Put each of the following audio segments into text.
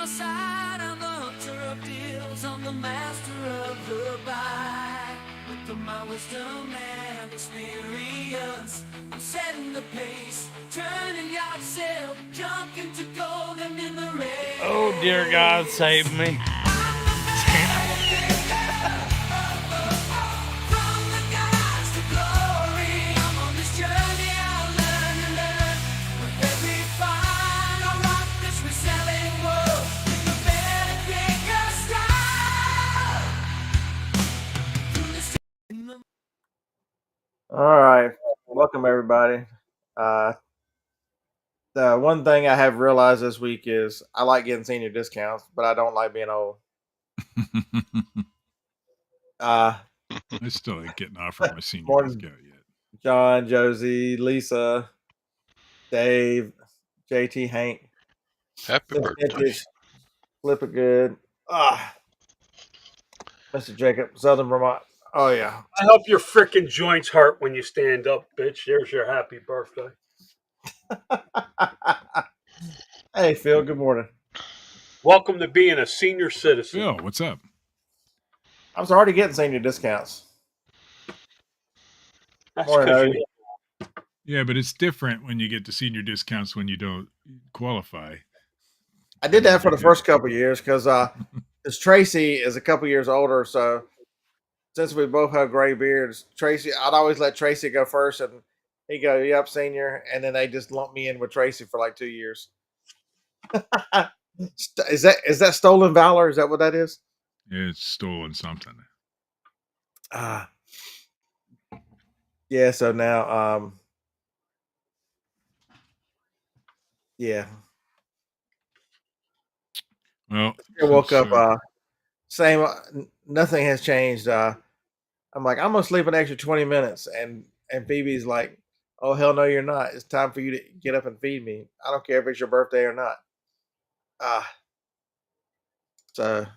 the side, I'm the hunter of deals. I'm the master of the buy. With my wisdom and experience, I'm setting the pace, turning yard sale, junk into gold and in the race. Oh, dear God, save me. From the gods to glory, I'm on this journey, I'll learn and learn. With every find, I'll rock this reselling world. With the better bigger stride. All right, welcome everybody. The one thing I have realized this week is I like getting senior discounts, but I don't like being old. I still ain't getting offered my senior Morning. discount yet. John, Josie, Lisa, Dave, JT, Hank, Happy birthday. Flip it good. Mr. Jacob, Southern Vermont. Oh yeah. I hope your freaking joints hurt when you stand up, bitch. There's your happy birthday. Hey Phil, good morning. Welcome to being a senior citizen. Phil, what's up? I was already getting senior discounts. That's Morning, 'cause Odie. you- Yeah, but it's different when you get the senior discounts when you don't qualify. I did that for the first couple of years because Tracy is a couple years older, so since we both have gray beards, Tracy, I'd always let Tracy go first, and he'd go, "Yep, senior," and then they just lumped me in with Tracy for like 2 years. Is that stolen valor? Is that what that is? It's stolen something. Yeah. So now, yeah. Well, I woke up. Same. Nothing has changed. I'm like, I'm gonna sleep an extra 20 minutes, and Phoebe's like, "Oh hell no, you're not. It's time for you to get up and feed me. I don't care if it's your birthday or not." So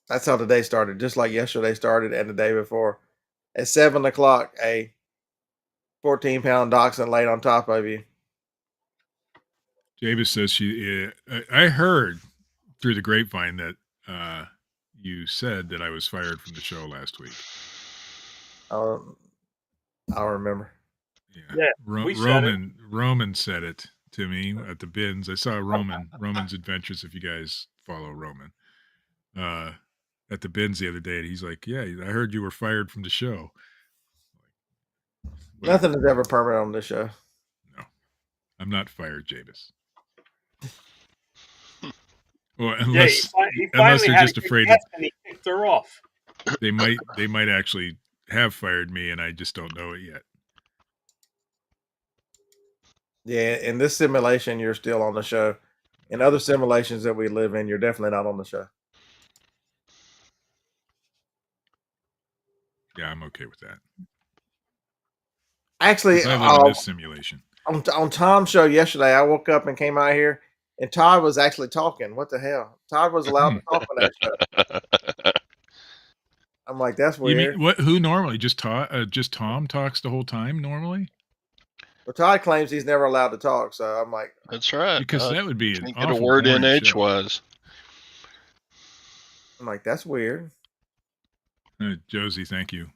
that's how the day started, just like yesterday started and the day before. At 7 o'clock, a 14-pound dachshund laid on top of you. Jabez says I heard through the grapevine that you said that I was fired from the show last week. I'll remember. Yeah, Roman said it to me at the bins. I saw Roman's Adventures, if you guys follow Roman, at the bins the other day. And he's like, "Yeah, I heard you were fired from the show." Nothing is ever permanent on this show. No, I'm not fired, Jabez. Well, unless they're just afraid and he kicked her off. They might actually have fired me, and I just don't know it yet. Yeah, in this simulation, you're still on the show. In other simulations that we live in, you're definitely not on the show. Yeah, I'm okay with that. Actually, I live in this simulation. On Tom's show yesterday, I woke up and came out here, and Todd was actually talking. What the hell? Todd was allowed to talk on that show. I'm like, that's weird. You mean what? Who normally just Tom talks the whole time normally? Well, Todd claims he's never allowed to talk, so I'm like, that's right. Because that would be an awful get a word in edgewise. I'm like, that's weird. Josie, thank you.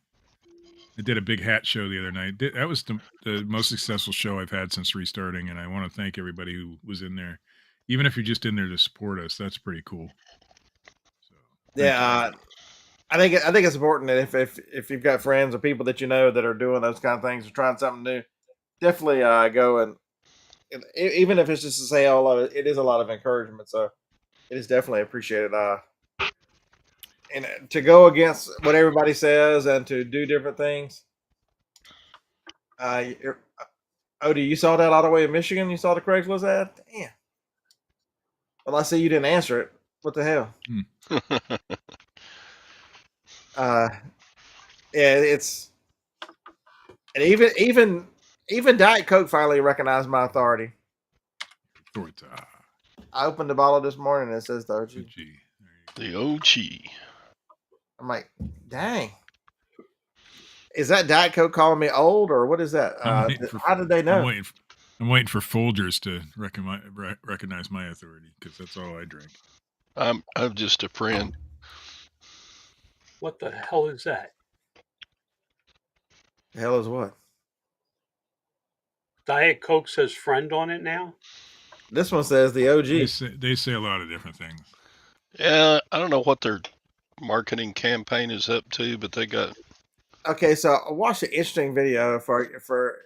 I did a big hat show the other night. That was the most successful show I've had since restarting, and I want to thank everybody who was in there. Even if you're just in there to support us, that's pretty cool. So, yeah, I think it's important that if you've got friends or people that you know that are doing those kind of things or trying something new, definitely go and even if it's just to say all of it, it is a lot of encouragement. So it is definitely appreciated. And to go against what everybody says and to do different things. Odie, you saw that all the way in Michigan? You saw the Craigslist ad? Damn. Well, I see you didn't answer it. What the hell? Yeah, it's and even Diet Coke finally recognized my authority. I opened the bottle this morning and it says the OG. The OG. I'm like, dang. Is that Diet Coke calling me old or what is that? How did they know? I'm waiting for Folgers to recognize my authority because that's all I drink. I'm just a friend. What the hell is that? The hell is what? Diet Coke says friend on it now? This one says the OG. They say a lot of different things. Yeah, I don't know what their marketing campaign is up to, but they got. Okay, so I watched an interesting video for.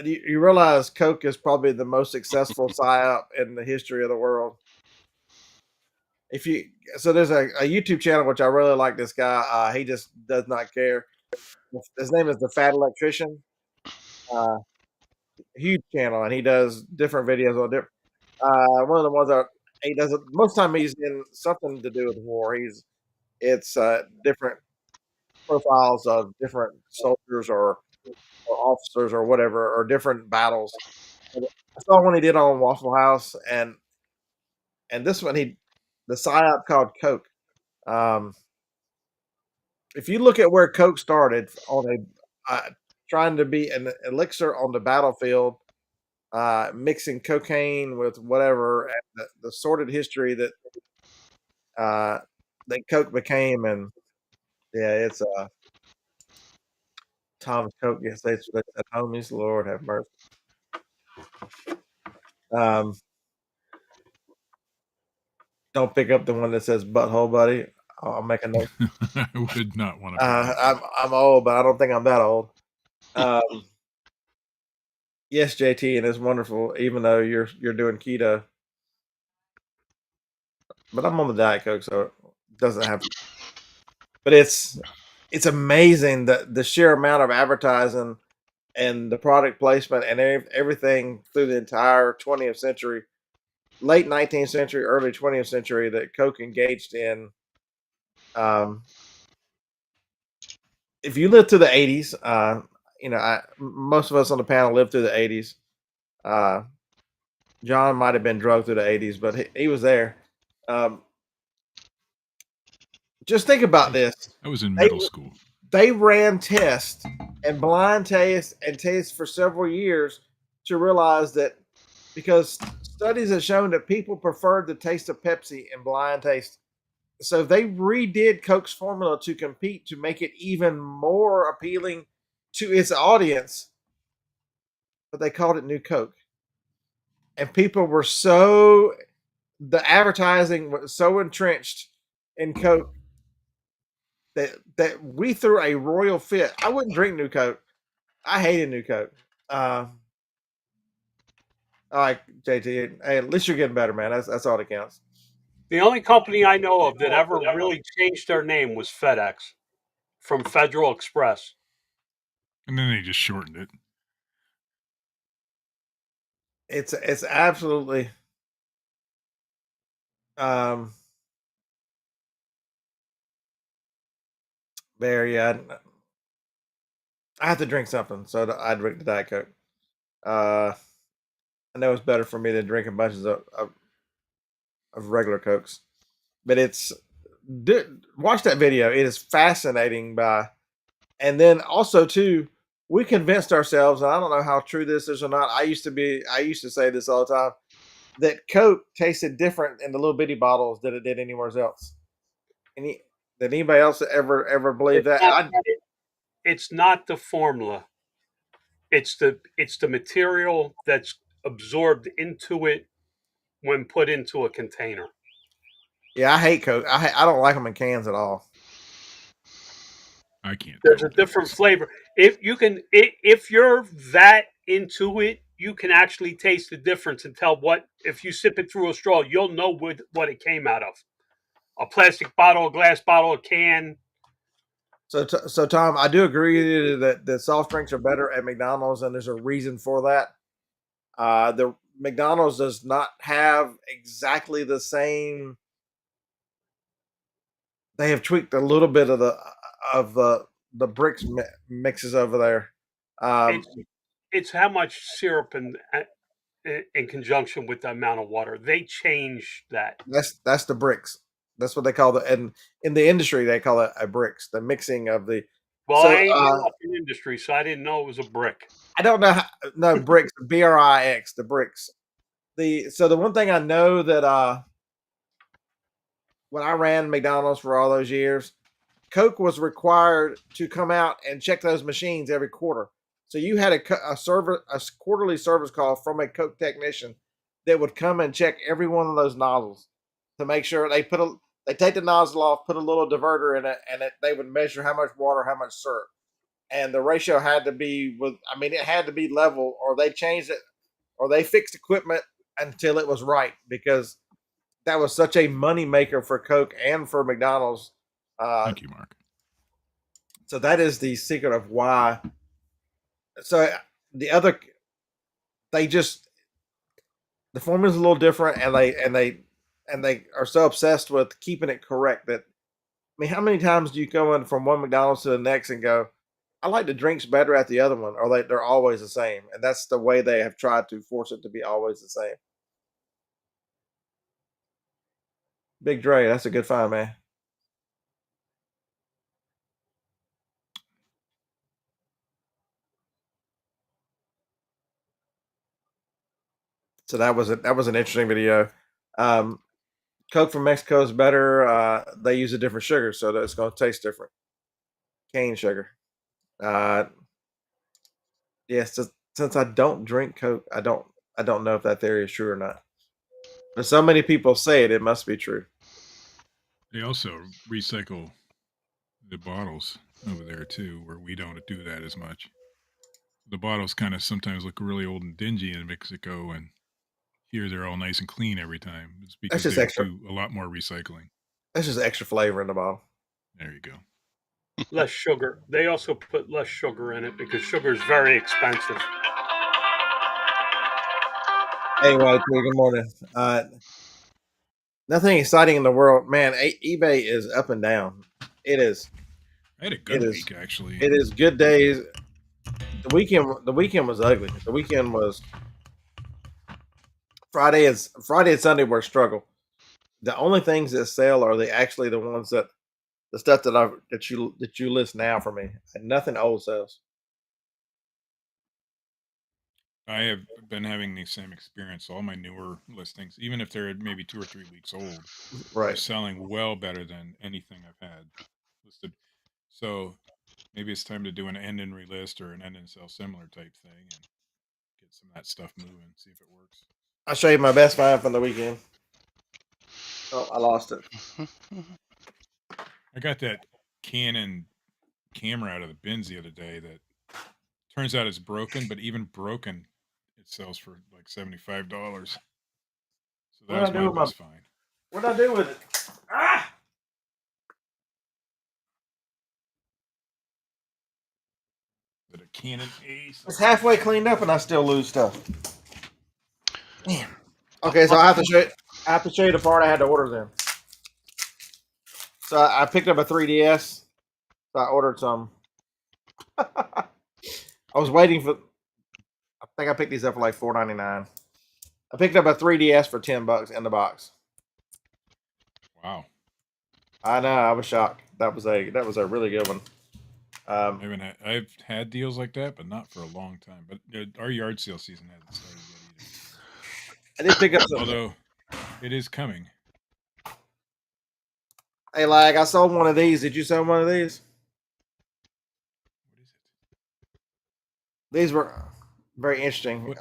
You realize Coke is probably the most successful psyop in the history of the world. If you so there's a YouTube channel which I really like. This guy, he just does not care. His name is the Fat Electrician. Huge channel, and he does different videos on different. One of the ones that he does most time he's in something to do with war. It's different profiles of different soldiers or officers or whatever, or different battles. I saw one he did on Waffle House, and this one the psyop called Coke. If you look at where Coke started on trying to be an elixir on the battlefield, mixing cocaine with whatever, and the sordid history that Coke became, and yeah, it's Thomas Coke. Yes, they said homies. Lord have mercy. Don't pick up the one that says butthole, buddy. I'll make a note. I would not want to. I'm old, but I don't think I'm that old. Yes, JT, and it's wonderful, even though you're doing keto. But I'm on the Diet Coke, so it doesn't have. But it's amazing the sheer amount of advertising and the product placement and everything through the entire 20th century, late 19th century, early 20th century that Coke engaged in. If you lived through the 80s, most of us on the panel lived through the 80s. John might have been drugged through the 80s, but he was there. Just think about this. I was in middle school. They ran tests and blind tests and tests for several years to realize that, because studies have shown that people preferred the taste of Pepsi in blind taste. So they redid Coke's formula to compete, to make it even more appealing to its audience. But they called it New Coke. And people were the advertising was so entrenched in Coke that we threw a royal fit. I wouldn't drink New Coke. I hated New Coke. All right, JT. Hey, at least you're getting better, man. That's all that counts. The only company I know of that ever really changed their name was FedEx from Federal Express. And then they just shortened it. It's absolutely very I have to drink something, so I drink the Diet Coke. I know it's better for me than drinking bunches of regular Cokes, but watch that video. It is fascinating and then also too, we convinced ourselves, and I don't know how true this is or not. I used to say this all the time, that Coke tasted different in the little bitty bottles than it did anywhere else. Did anybody else ever believe that? It's not the formula. It's the material that's absorbed into it when put into a container. Yeah, I hate Coke. I don't like them in cans at all. I can't. There's a different flavor. If you're that into it, you can actually taste the difference and tell if you sip it through a straw, you'll know what it came out of. A plastic bottle, a glass bottle, a can. So Tom, I do agree with you that the soft drinks are better at McDonald's, and there's a reason for that. The McDonald's does not have exactly the same. They have tweaked a little bit of the bricks mixes over there. It's how much syrup in conjunction with the amount of water. They change that. That's the bricks. That's what they call and in the industry they call it a bricks. The mixing of the Well, So, I ain't been up in industry, so I didn't know it was a brick. I don't know. No, bricks, BRIX, the bricks. The one thing I know that when I ran McDonald's for all those years, Coke was required to come out and check those machines every quarter. So you had a quarterly service call from a Coke technician that would come and check every one of those nozzles to make sure they take the nozzle off, put a little diverter in it, and they would measure how much water, how much syrup, and the ratio had to be it had to be level, or they changed it, or they fixed equipment until it was right, because that was such a money maker for Coke and for McDonald's. Thank you, Mark. So that is the secret of why. So the formula's a little different, and they are so obsessed with keeping it correct that, how many times do you go in from one McDonald's to the next and go, I like the drinks better at the other one, or they're always the same, and that's the way they have tried to force it to be always the same. Big Dre, that's a good find, man. So that was an interesting video. Coke from Mexico is better. They use a different sugar, so that it's going to taste different. Cane sugar. Yes, since I don't drink Coke, I don't know if that theory is true or not. But so many people say it must be true. They also recycle the bottles over there too, where we don't do that as much. The bottles kind of sometimes look really old and dingy in Mexico, and here they're all nice and clean every time. It's because just they extra. do a lot more recycling. That's just extra flavor in the bottle. There you go. Less sugar. They also put less sugar in it because sugar is very expensive. Anyway, good morning. Nothing exciting in the world, man. eBay is up and down. It is. I had a good week, actually. It is good days. The weekend was ugly. The weekend was Friday and Sunday were a struggle. The only things that sell are actually the ones the stuff that you list now for me. And nothing old sells. I have been having the same experience. All my newer listings, even if they're maybe 2 or 3 weeks old, are selling well better than anything I've had listed. So maybe it's time to do an end and relist or an end and sell similar type thing and get some of that stuff moving, see if it works. I'll show you my best find from the weekend. Oh, I lost it. I got that Canon camera out of the bins the other day that turns out it's broken, but even broken, it sells for like $75. So that was my best find. What did I do with it? Ah! Is it a Canon Ace? It's halfway cleaned up and I still lose stuff. Damn. Okay, so I have to show you the part I had to order then. So I picked up a 3DS. So I ordered some. I was waiting for. I think I picked these up for like $4.99. I picked up a 3DS for $10 in the box. Wow. I know. I was shocked. That was a really good one. I've had deals like that, but not for a long time. But our yard sale season hasn't started yet either. I did pick up some. Although it is coming. Hey, Lag, I sold one of these. Did you sell one of these? What is it? These were very interesting.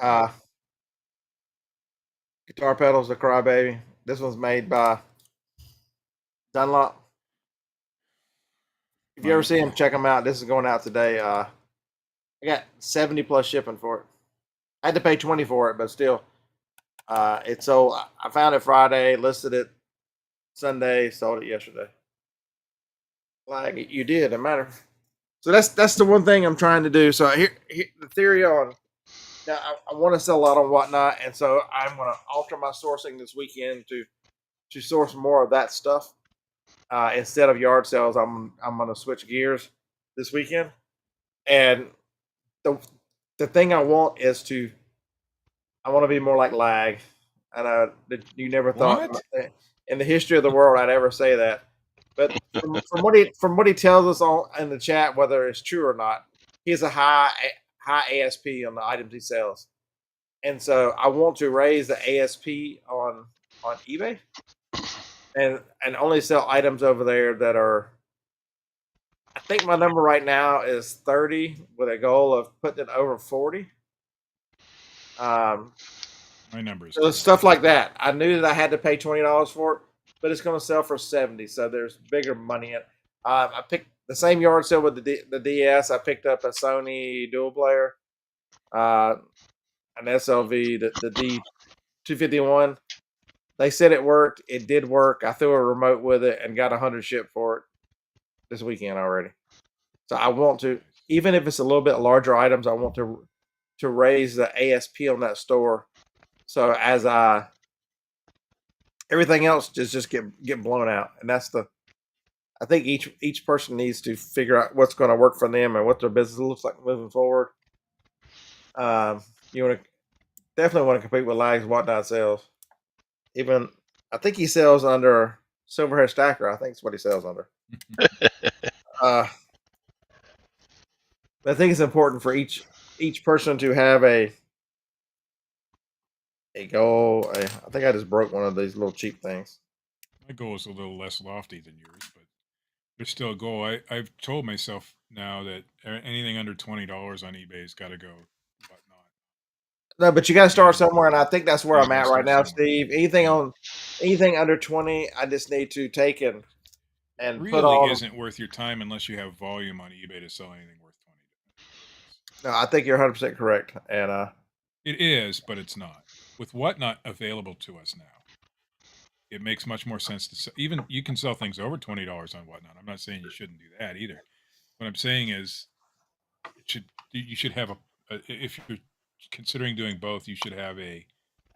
Guitar pedals, the Crybaby. This one's made by Dunlop. If you ever see them, check them out. This is going out today. I got 70 plus shipping for it. I had to pay 20 for it, but still, it's sold. I found it Friday, listed it Sunday, sold it yesterday. Like you did, it matter. So that's the one thing I'm trying to do. So here the theory on. Now I want to sell a lot on Whatnot, and so I'm going to alter my sourcing this weekend to source more of that stuff. Instead of yard sales, I'm going to switch gears this weekend. And the thing I want is I want to be more like Lag. And you never thought in the history of the world I'd ever say that. But from what he tells us on in the chat, whether it's true or not, he has a high ASP on the items he sells, and so I want to raise the ASP on eBay, and only sell items over there that are. I think my number right now is 30, with a goal of putting it over 40. My number is So stuff like that. I knew that I had to pay $20 for it, but it's going to sell for 70. So there's bigger money in it. I picked the same yard sale with the DS. I picked up a Sony dual player, an SLV, the D251. They said it worked. It did work. I threw a remote with it and got 100 shipped for it this weekend already. So I want to, even if it's a little bit larger items, I want to raise the ASP on that store. So as everything else just get blown out, and that's I think each person needs to figure out what's going to work for them and what their business looks like moving forward. You definitely want to compete with Lags Whatnot sales. Even I think he sells under Silverhead Stacker. I think it's what he sells under. I think it's important for each person to have a goal. I think I just broke one of these little cheap things. My goal is a little less lofty than yours, but there's still a goal. I've told myself now that anything under $20 on eBay has got to go Whatnot. No, but you got to start somewhere, and I think that's where You I'm at gotta right now, start somewhere. Steve. Anything under 20, I just need to take and Really put on. isn't worth your time unless you have volume on eBay to sell anything worth $20. No, I think you're 100% correct, and It is, but it's not. With Whatnot available to us now, it makes much more sense to sell. Even you can sell things over $20 on Whatnot. I'm not saying you shouldn't do that either. What I'm saying is, you should have if you're considering doing both, you should have a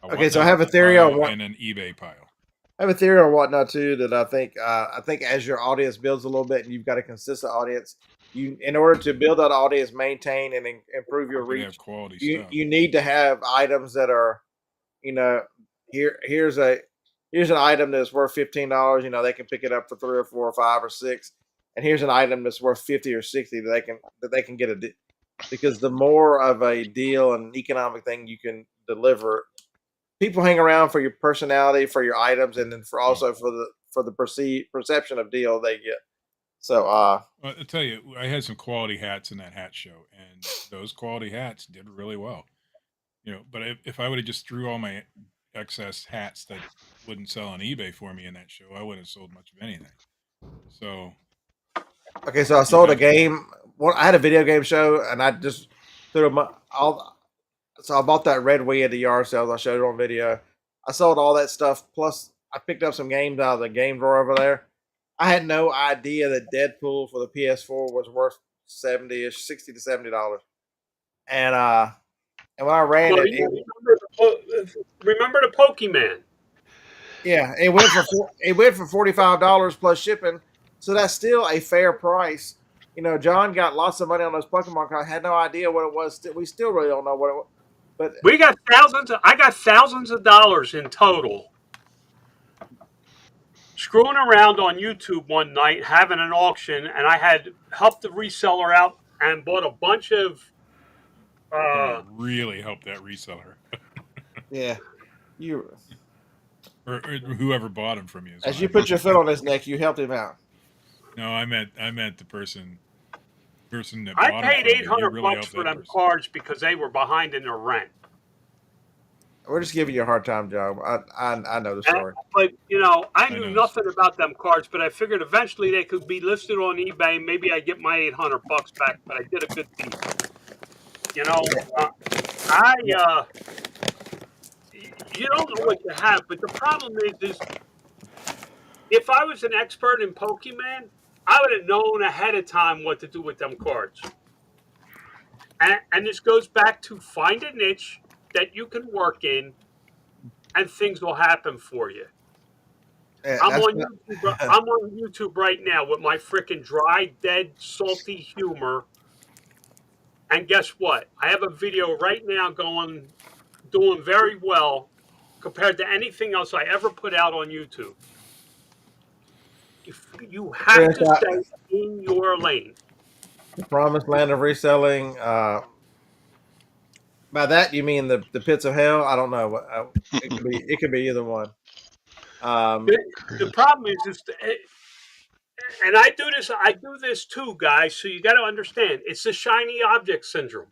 okay. So I Whatnot have a theory on pile and an eBay pile. I have a theory on Whatnot too, that I think as your audience builds a little bit and you've got a consistent audience, in order to build that audience, maintain and improve your You gotta have reach, quality you stuff. you need to have items that are, here's an item that's worth $15. They can pick it up for 3 or 4 or 5 or 6, and here's an item that's worth 50 or 60 that they can get because the more of a deal and economic thing you can deliver, people hang around for your personality, for your items, and then for the perception of deal they get. So Well, I'll tell you, I had some quality hats in that hat show, and those quality hats did really well. But if I would have just threw all my excess hats that wouldn't sell on eBay for me in that show, I wouldn't have sold much of anything. So okay, so I sold a game. I had a video game show, and I just threw them all. So I bought that red Wii at the yard sales. I showed it on video. I sold all that stuff. Plus, I picked up some games out of the game drawer over there. I had no idea that Deadpool for the PS4 was worth $60 to $70. And when I ran Well, it, remember the Pokemon. yeah, it went for $45 plus shipping. So that's still a fair price. John got lots of money on those Pokemon cards. Had no idea what it was. We still really don't know what it was. But I got thousands of dollars in total. Screwing around on YouTube one night, having an auction, and I had helped the reseller out and bought a bunch of. really help that reseller yeah, you or whoever bought them from you. as you put your foot on his neck, you helped him out. No, I meant the person that I bought paid them from you. You $800 really bucks helped for that them person. cards because they were behind in their rent. We're just giving you a hard time, Joe. I know the story. But I I knew know the nothing about them cards. But I figured eventually they could be listed on eBay. Maybe I get my $800 back. But I did a good deed. You don't know what you have. But the problem is if I was an expert in Pokemon, I would have known ahead of time what to do with them cards. And this goes back to find a niche that you can work in, and things will happen for you. Yeah, I'm on YouTube right now with my freaking dry, dead, salty humor. And guess what? I have a video right now doing very well compared to anything else I ever put out on YouTube. You have to Yes, stay in your lane. the promised land of reselling. By that you mean the pits of hell? I don't know. It could be either one. Um, The problem is, and I do this. I do this too, guys. So you got to understand, it's the shiny object syndrome.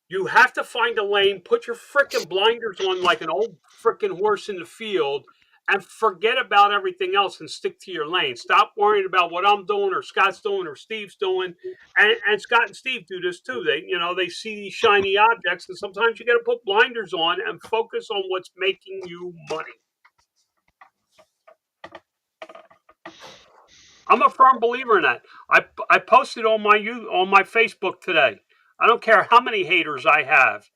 You have to find a lane, put your freaking blinders on like an old freaking horse in the field, and forget about everything else and stick to your lane. Stop worrying about what I'm doing or Scott's doing or Steve's doing. And Scott and Steve do this too. They see these shiny objects, and sometimes you got to put blinders on and focus on what's making you money. I'm a firm believer in that. I posted on my Facebook today. I don't care how many haters I have.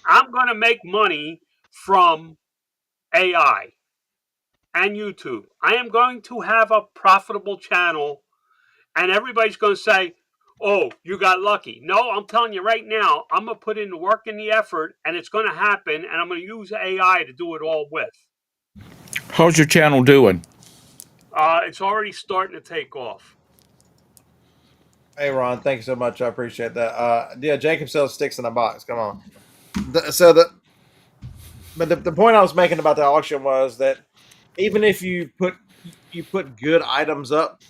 I'm going to make money from AI and YouTube. I am going to have a profitable channel, and everybody's going to say, "Oh, you got lucky." No, I'm telling you right now, I'm going to put in the work and the effort, and it's going to happen, and I'm going to use AI to do it all with. How's your channel doing? It's already starting to take off. hey Ron, thank you so much. I appreciate that. Yeah, Jacob sells sticks in a box. Come on. But the point I was making about the auction was that even if you put good items up,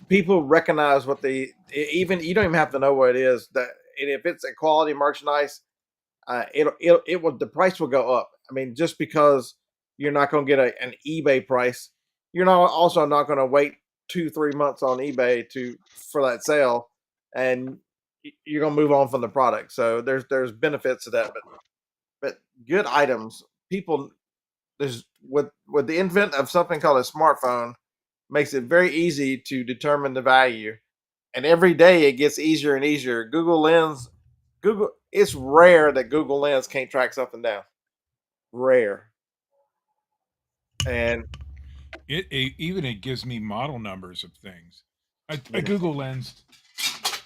people recognize what even you don't even have to know what it is. That and if it's a quality merchandise, the price will go up. I mean, just because you're not going to get an eBay price, you're also not going to wait 2-3 months on eBay for that sale, and you're going to move on from the product. So there's benefits to that, but good items, people, there's with the invent of something called a smartphone, makes it very easy to determine the value, and every day it gets easier and easier. It's rare that Google Lens can't track something down. Rare. And It gives me model numbers of things. I Google Lens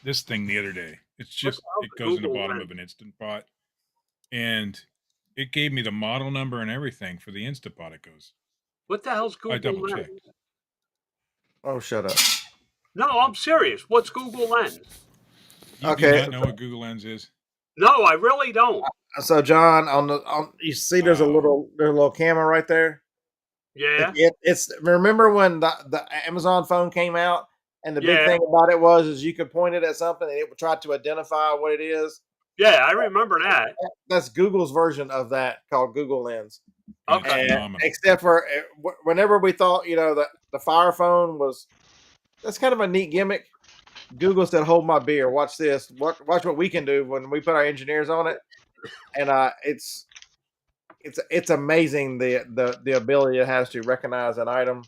this thing the other day. It's just it goes in the bottom of an Instant Pot, and it gave me the model number and everything for the Instant Pot. It goes. What the hell's Google I double Lens? checked. oh, shut up. No, I'm serious. What's Google Lens? You Okay. do not know what Google Lens is? No, I really don't. So John, on you see there's a little camera right there. Yeah. It's remember when the Amazon phone came out, and the big thing about it is you could point it at something and it would try to identify what it is. Yeah, I remember that. That's Google's version of that, called Google Lens. Okay. Except for whenever we thought the Fire phone that's kind of a neat gimmick, Google said, "Hold my beer. Watch this. Watch what we can do when we put our engineers on it." And it's amazing the ability it has to recognize an item.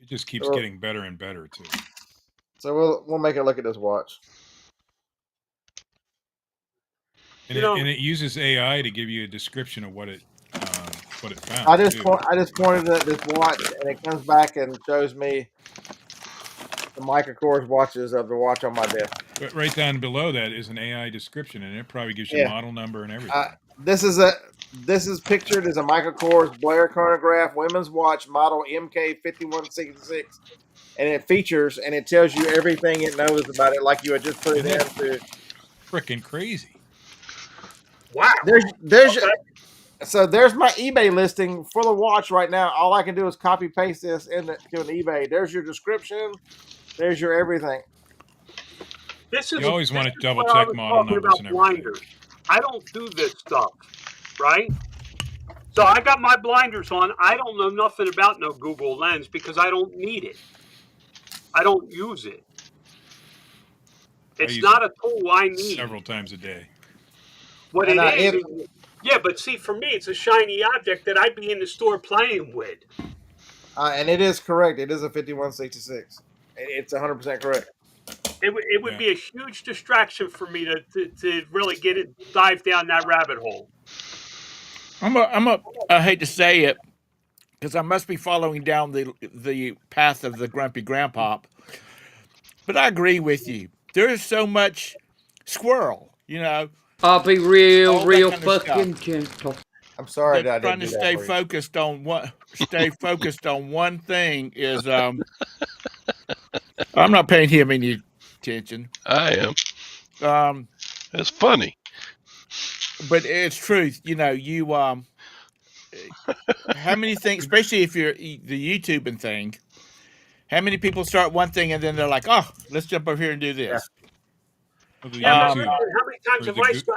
It just keeps getting better and better too. So we'll make it look at this watch. And it uses AI to give you a description of what it found. I just pointed at this watch, and it comes back and shows me the Michael Kors watches of the watch on my desk. But right down below that is an AI description, and it probably gives you model number and everything. This is pictured as a Michael Kors Blair chronograph women's watch model MK5166, and it features and it tells you everything it knows about it, like you had just put it into. Freaking crazy! Wow. So there's my eBay listing for the watch right now. All I can do is copy paste this into an eBay. There's your description. There's your everything. You always want to double check model numbers and everything. Blinders. I don't do this stuff, right? So I got my blinders on. I don't know nothing about no Google Lens because I don't need it. I don't use it. It's not a tool I need. Several times a day. What it is, yeah, but see, for me, it's a shiny object that I'd be in the store playing with. And it is correct. It is a 5166. It's 100% correct. It would be a huge distraction for me to really dive down that rabbit hole. I hate to say it, because I must be following down the path of the grumpy grandpa, but I agree with you. There is so much squirrel, I'll be real fucking gentle. I'm sorry that's that I trying didn't to do that stay for you. focused on one thing is I'm not paying him any attention. I am. It's funny. But it's truth. You know, you how many things, especially if you're the YouTubing thing, how many people start one thing and then they're like, oh, let's jump over here and do this. Well, the Yeah, but YouTube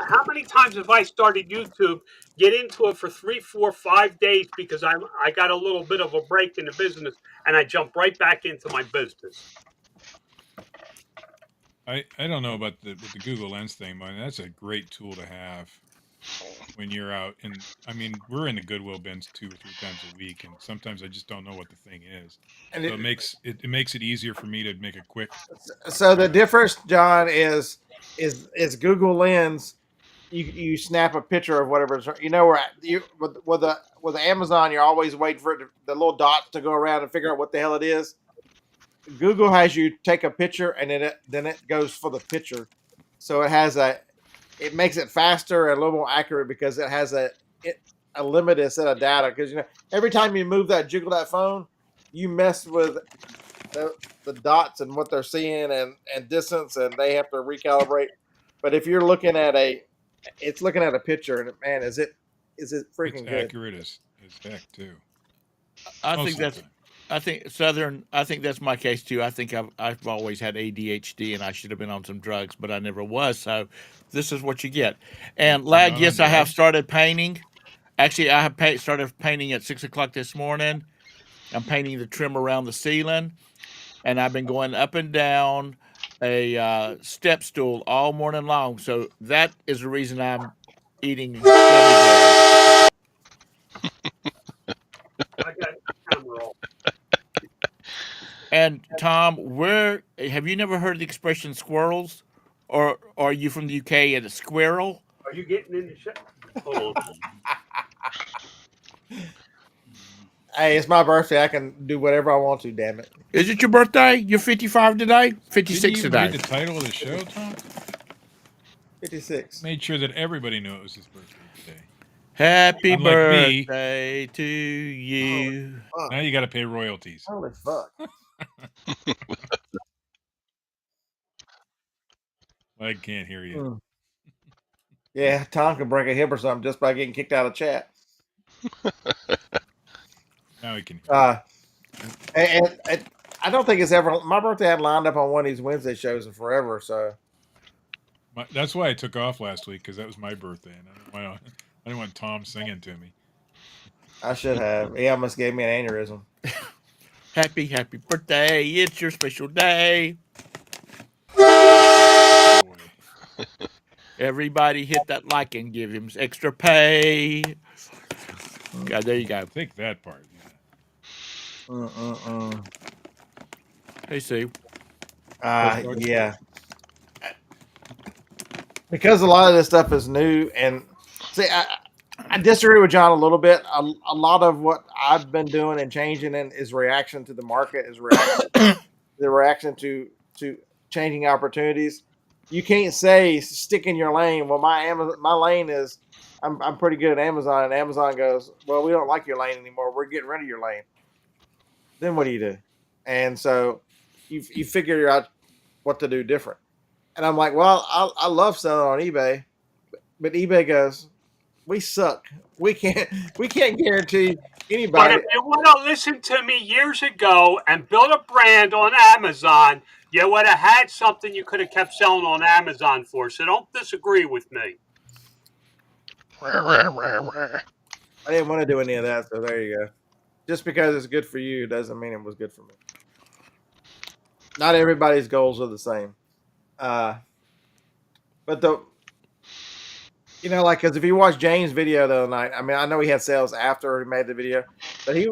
how many times have I started YouTube, get into it for 3, 4, 5 days because I got a little bit of a break in the business, and I jump right back into my business. I don't know about with the Google Lens thing, man. That's a great tool to have when you're out. And I mean, we're in the Goodwill bins 2 or 3 times a week, and sometimes I just don't know what the thing is. And So it makes it easier for me to make a quick. So the difference, John, is Google Lens. You snap a picture of whatever. You know where you with the Amazon, you're always waiting for the little dots to go around and figure out what the hell it is. Google has you take a picture and then it goes for the picture, so it makes it faster and a little more accurate because it has a limited set of data. Because every time you move jiggle that phone, you mess with the dots and what they're seeing and distance, and they have to recalibrate. But if you're looking at it's looking at a picture, and man, is it freaking It's good? accurate as heck too. I Most think of the that's time. I think that's my case too. I think I've always had ADHD and I should have been on some drugs, but I never was. So this is what you get. And You're lag, not yes, on I have drugs? started painting. Actually, I have started painting at 6:00 this morning. I'm painting the trim around the ceiling, and I've been going up and down a step stool all morning long. So that is the reason I'm eating gummy bears. I got camera off. And Tom, where have you never heard the expression squirrels, or are you from the UK and a squirrel? Are you getting in the shit? Hold on. Hey, it's my birthday. I can do whatever I want to. Damn it! Is it your birthday? You're 55 today. Did 56 you even today. read the title of the show, Tom? 56. Made sure that everybody knew it was his birthday today. Happy Unlike me. birthday to you. Fuck. Now you got to pay royalties. Holy fuck! I can't hear you. Yeah, Tom can break a hip or something just by getting kicked out of chat. Now he can. And I don't think it's ever. My birthday had lined up on one of these Wednesday shows in forever. So That's why I took off last week, because that was my birthday, and I didn't want Tom singing to me. I should have. He almost gave me an aneurysm. Happy birthday. It's your special day. Everybody hit that like and give him extra pay. God, there you go. Take that part. Hey, Sue. Yeah. Because a lot of this stuff is new, and see, I disagree with John a little bit. A lot of what I've been doing and changing is reaction to the market, the reaction to changing opportunities. You can't say stick in your lane. Well, my lane is I'm pretty good at Amazon, and Amazon goes, well, we don't like your lane anymore. We're getting rid of your lane. Then what do you do? And so you figure out what to do different. And I'm like, well, I love selling on eBay, but eBay goes, we suck. We can't guarantee anybody. But if you would have listened to me years ago and built a brand on Amazon, you would have had something you could have kept selling on Amazon for. So don't disagree with me. I didn't want to do any of that, so there you go. Just because it's good for you doesn't mean it was good for me. Not everybody's goals are the same. But because if you watch James' video the other night, I mean, I know he had sales after he made the video, but he's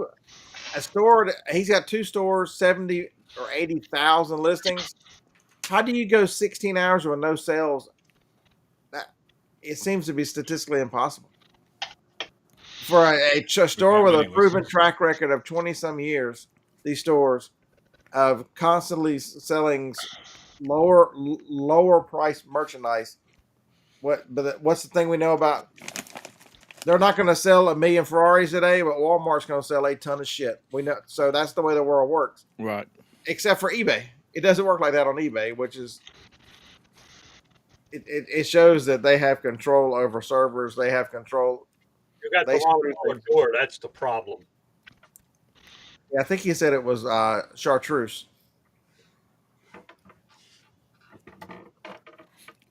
got 2 stores, 70 or 80,000 listings. How do you go 16 hours with no sales? It seems to be statistically impossible. For a store with a proven track record of 20 some years, these stores of constantly selling lower price merchandise. What's the thing we know about they're not going to sell 1 million Ferraris today, but Walmart's going to sell a ton of shit. We know, so that's the way the world works. Right. Except for eBay, it doesn't work like that on eBay, which is it shows that they have control over servers. They have control. You got They the wrong screw things. door. That's the problem. Yeah, I think he said it was chartreuse.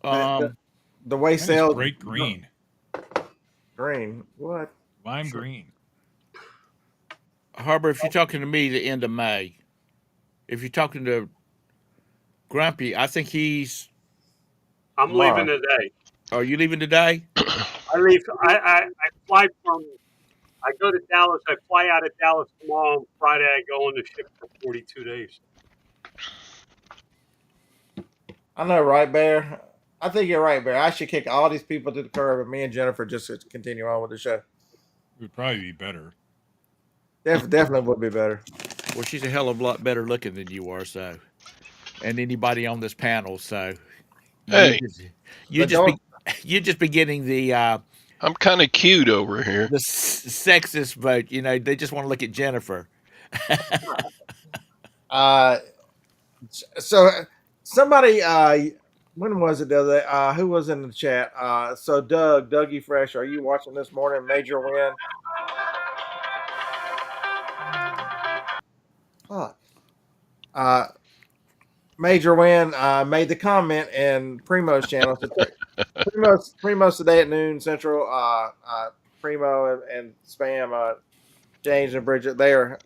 The way Mine is sales bright green, green. What? lime green. Harbor, if you're talking to me the end of May, if you're talking to Grumpy, I think he's. I'm leaving today. Are you leaving today? I leave. I fly from. I go to Dallas. I fly out of Dallas tomorrow. On Friday, I go on the ship for 42 days. I know, right, Bear? I think you're right, Bear. I should kick all these people to the curb, and me and Jennifer just to continue on with the show. It would probably be better. Definitely would be better. Well, she's a hell of a lot better looking than you are, so. And anybody on this panel, so. Hey. You're just beginning the. I'm kind of cute over here. The sexist vote. You know, they just want to look at Jennifer. So somebody, when was it the other day? Who was in the chat? So Dougie Fresh, are you watching this morning? Major win. Fuck. Major win made the comment in Primo's channel. So Primo's today at noon Central. Primo and Spam, James and Bridget, they are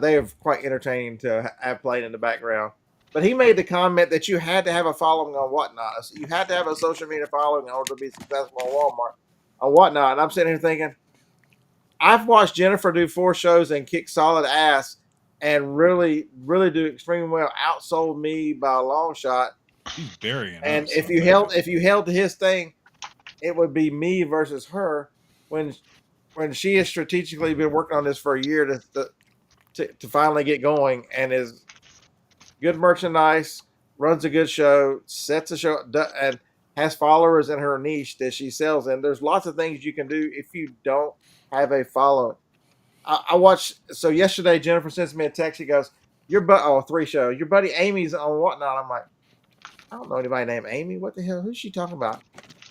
they are quite entertaining to have played in the background. But he made the comment that you had to have a following on Whatnot. So you had to have a social media following in order to be successful on Walmart on Whatnot. And I'm sitting here thinking, I've watched Jennifer do 4 shows and kick solid ass and really, really do extremely well. Outsold me by a long shot. He's burying And us. if you held to his thing, it would be me versus her. When she has strategically been working on this for a year to finally get going, and is good merchandise, runs a good show, sets a show, and has followers in her niche that she sells in. There's lots of things you can do if you don't have a following. I watched. So yesterday, Jennifer sends me a text. She goes, "Your 3 shows. Your buddy Amy's on Whatnot." I'm like, I don't know anybody named Amy. What the hell? Who's she talking about?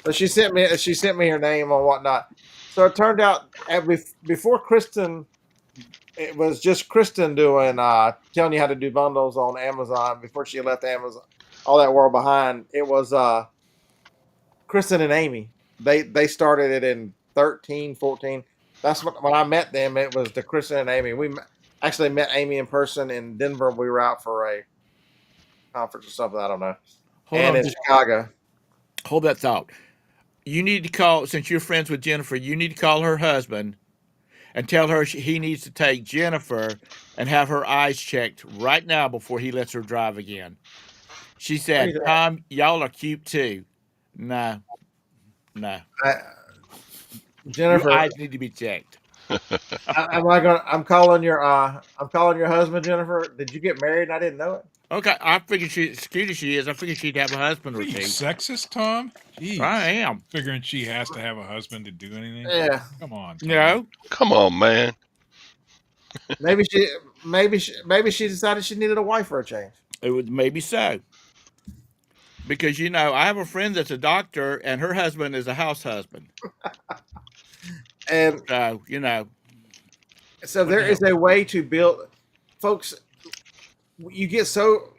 So she sent me her name on Whatnot. So it turned out before Kristen, it was just Kristen doing telling you how to do bundles on Amazon before she left Amazon, all that world behind. It was Kristen and Amy. They started it in 13, 14. That's when I met them. It was the Kristen and Amy. We actually met Amy in person in Denver. We were out for a conference or something. I don't know. In Chicago. Hold that thought. You need to call, since you're friends with Jennifer, you need to call her husband and tell her he needs to take Jennifer and have her eyes checked right now before he lets her drive again. She said, Tom, y'all are cute too. No. Jennifer, your eyes need to be checked. I'm calling your husband, Jennifer. Did you get married and I didn't know it? Okay, I figured as cute as she is, I figured she'd have a husband or Are you two. sexist, Tom? Jeez. I am. Figuring she has to have a husband to do anything? Yeah. Come on, Tom. No. Come on, man. Maybe she decided she needed a wife for a change. It would maybe so. Because I have a friend that's a doctor and her husband is a house husband. And so there is a way to build, folks. You get so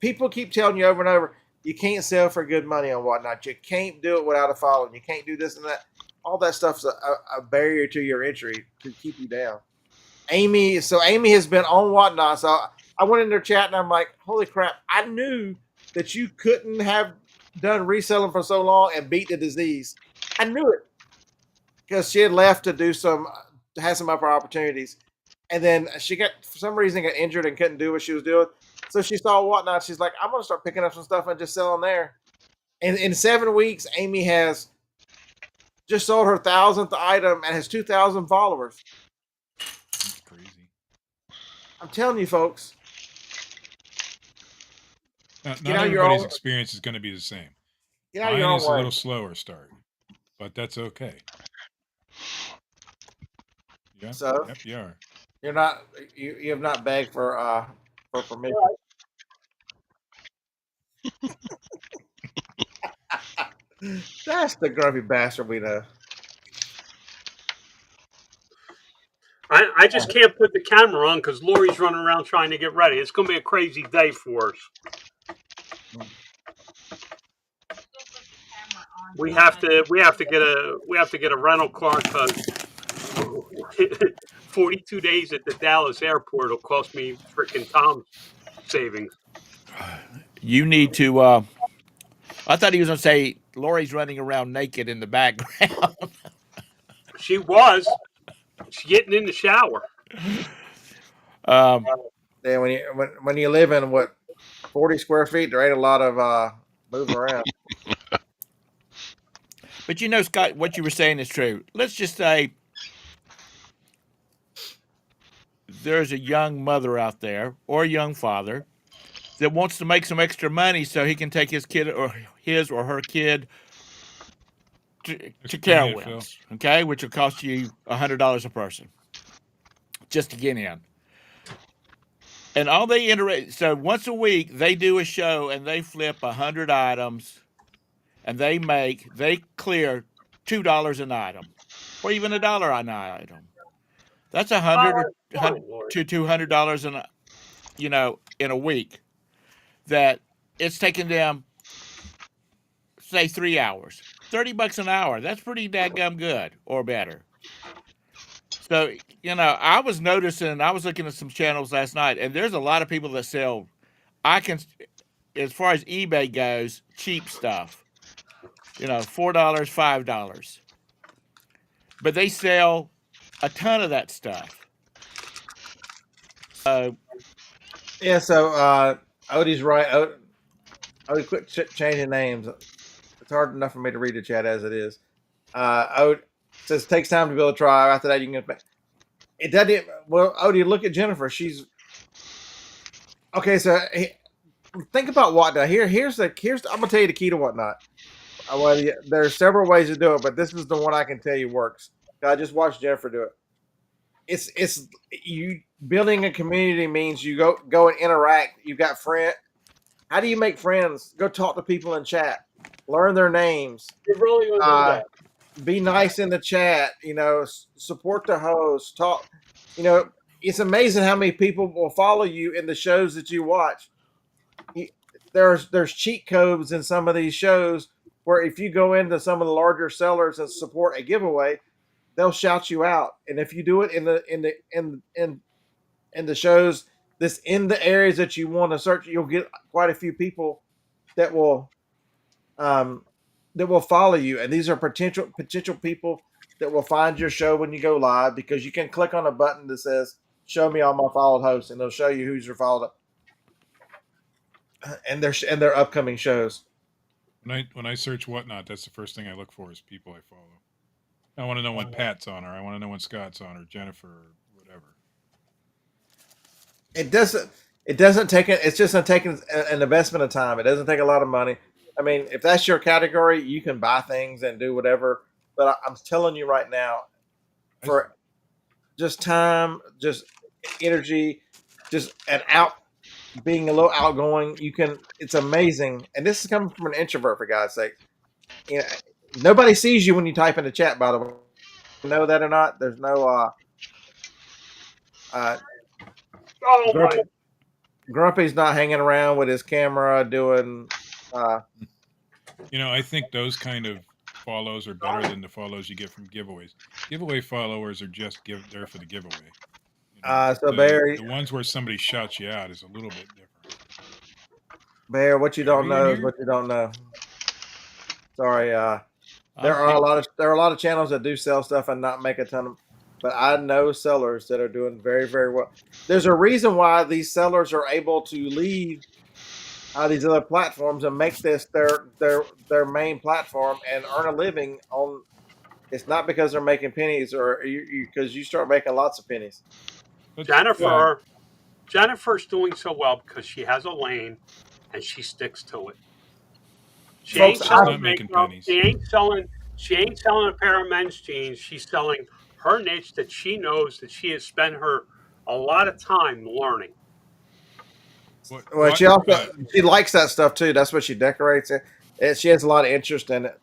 people keep telling you over and over, you can't sell for good money on Whatnot. You can't do it without a following. You can't do this and that. All that stuff's a barrier to your entry to keep you down. Amy has been on Whatnot. So I went in their chat and I'm like, holy crap! I knew that you couldn't have done reselling for so long and beat the disease. I knew it because she had left to have some upper opportunities. And then she for some reason got injured and couldn't do what she was doing. So she saw Whatnot. She's like, I'm going to start picking up some stuff and just selling there. And in 7 weeks, Amy has just sold her 1,000th item and has 2,000 followers. That's crazy. I'm telling you, folks. Not everybody's experience is going to be the same. Get out of your own Mine is a way. little slower start. but that's okay. Yeah. So Yep, you are. you're not you have not begged for permission. That's the grumpy bastard we know. I just can't put the camera on because Lori's running around trying to get ready. It's going to be a crazy day for us. We have to get a rental car because 42 days at the Dallas airport will cost me freaking Tom's savings. You need to. I thought he was going to say Lori's running around naked in the background. She was. She's getting in the shower. um, Yeah, when you live in 40 square feet, there ain't a lot of moving around. but you know, Scott, what you were saying is true. Let's just say there's a young mother out there or a young father that wants to make some extra money so he can take his kid or her kid to Explain it, Phil. Carowinds, okay, which will cost you $100 a person just to get in. And all they so once a week they do a show and they flip 100 items, and they clear $2 an item, or even $1 an item. That's $100 to $200 in a week. That it's taking them, say, 3 hours, $30 an hour. That's pretty dadgum good, or better. So, I was noticing, I was looking at some channels last night, and there's a lot of people that sell, as far as eBay goes, cheap stuff. $4, $5. But they sell a ton of that stuff. Yeah, so Odie's right. Odie, quit changing names. It's hard enough for me to read the chat as it is. Odie says it takes time to build a tribe. After that, you can get. It doesn't. Well, Odie, look at Jennifer. She's okay. So think about Whatnot. Here's I'm gonna tell you the key to Whatnot. Well, there's several ways to do it, but this is the one I can tell you works. I just watched Jennifer do it. It's you building a community means you go and interact. You've got friends. How do you make friends? Go talk to people in chat. Learn their names. You're really going to do that. Be nice in the chat. Support the host. Talk. It's amazing how many people will follow you in the shows that you watch. There's cheat codes in some of these shows where if you go into some of the larger sellers and support a giveaway, they'll shout you out. And if you do it in the shows that's in the areas that you want to search, you'll get quite a few people that will follow you. And these are potential people that will find your show when you go live, because you can click on a button that says "Show me all my followed hosts," and it'll show you who's your followed and their upcoming shows. When I search Whatnot, that's the first thing I look for is people I follow. I want to know when Pat's on, or I want to know when Scott's on, or Jennifer, or whatever. It doesn't take it. It's just taking an investment of time. It doesn't take a lot of money. I mean, if that's your category, you can buy things and do whatever. But I'm telling you right now, for just time, just energy, just being a little outgoing, you can. It's amazing. And this is coming from an introvert, for God's sake. Nobody sees you when you type in the chat, by the way. You know that or not? There's no Grumpy's not hanging around with his camera doing I think those kind of follows are better than the follows you get from giveaways. Giveaway followers are just there for the giveaway. Barry, the ones where somebody shouts you out is a little bit different. Bear, what you don't know is what you don't know. Sorry, there are a lot of channels that do sell stuff and not make a ton of, but I know sellers that are doing very, very well. There's a reason why these sellers are able to leave these other platforms and make this their main platform and earn a living on. It's not because they're making pennies, or because you start making lots of pennies. Jennifer's doing so well because she has a lane and she sticks to it. She Folks, ain't selling makeup. She ain't selling a pair of men's jeans. She's selling her niche that she knows that she has spent a lot of time learning. Well, she likes that stuff too. That's what she decorates it. And she has a lot of interest in it.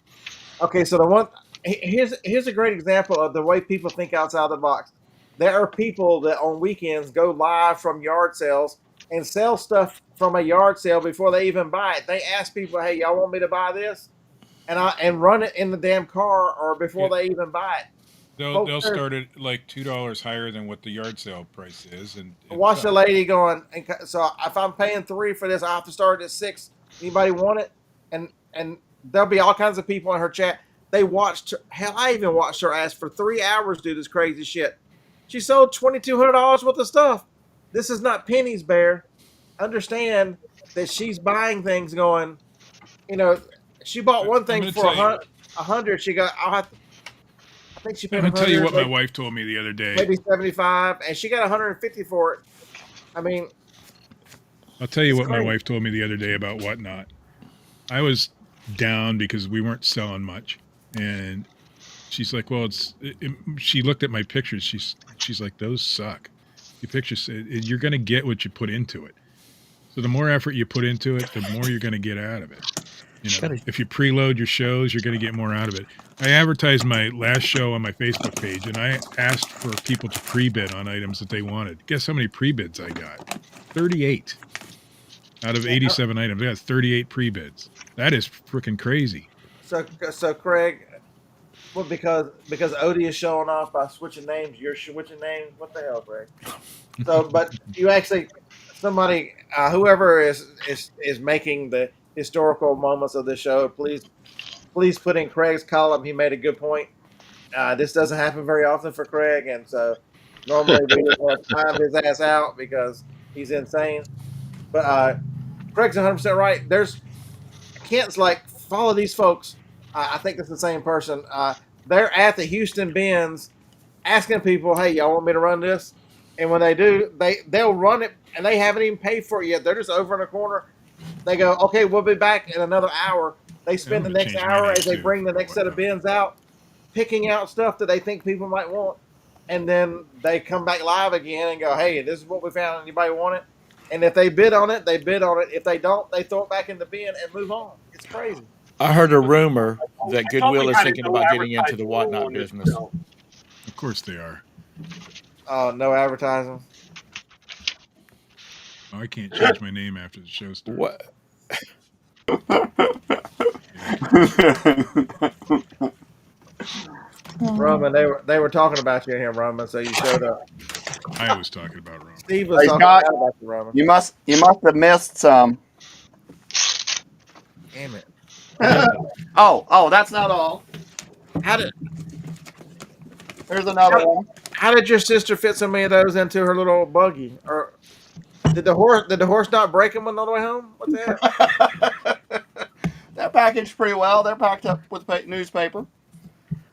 Okay, so here's a great example of the way people think outside the box. There are people that on weekends go live from yard sales and sell stuff from a yard sale before they even buy it. They ask people, "Hey, y'all want me to buy this?" and run it in the damn car or before they even buy it. They'll start it like $2 higher than what the yard sale price is, and watch the lady going. So if I'm paying $3 for this, I have to start at $6. Anybody want it? And there'll be all kinds of people in her chat. They watched her. Hell, I even watched her ask for 3 hours do this crazy shit. She sold $2,200 worth of stuff. This is not pennies, Bear. Understand that she's buying things going, she bought one thing for $100. She got, I think she paid I'm going to tell you what my wife told me the other day. Maybe 75, and she got 150 for it. I mean, I'll tell you what my wife told me the other day about Whatnot. I was down because we weren't selling much, and she's like, "Well, she looked at my pictures. She's like, "Those suck. Your pictures, you're going to get what you put into it. So the more effort you put into it, the more you're going to get out of it. If you preload your shows, you're going to get more out of it." I advertised my last show on my Facebook page, and I asked for people to pre-bid on items that they wanted. Guess how many pre-bids I got? 38. Out of 87 items, I got 38 pre-bids. That is freaking crazy. So Craig, well, because Odie is showing off by switching names, you're switching names. What the hell, Craig? So, but you actually, somebody, whoever is making the historical moments of this show, please put in Craig's column. He made a good point. This doesn't happen very often for Craig, and so normally we just want to time his ass out because he's insane. But Craig's 100% right. Kent's like, follow these folks. I think it's the same person. They're at the Houston Benz asking people, "Hey, y'all want me to run this?" And when they do, they'll run it, and they haven't even paid for it yet. They're just over in a corner. They go, "Okay, we'll be back in another hour." They spend the next hour as they bring the next set of bins out, picking out stuff that they think people might want. And then they come back live again and go, "Hey, this is what we found. Anybody want it?" And if they bid on it, they bid on it. If they don't, they throw it back in the bin and move on. It's crazy. I heard a rumor that Goodwill is thinking about getting into the Whatnot business. Of course they are. Oh, no advertising. Oh, I can't change my name after the show starts. What? Roman, they were talking about you here, Roman. So you showed up. I was talking about Roman. Steve was talking about you, Roman. You must have missed some. Damn it. Oh, that's not all. There's another one. How did your sister fit so many of those into her little buggy? Or did the horse not break them on the way home? What the hell? They're packaged pretty well. They're packed up with newspaper.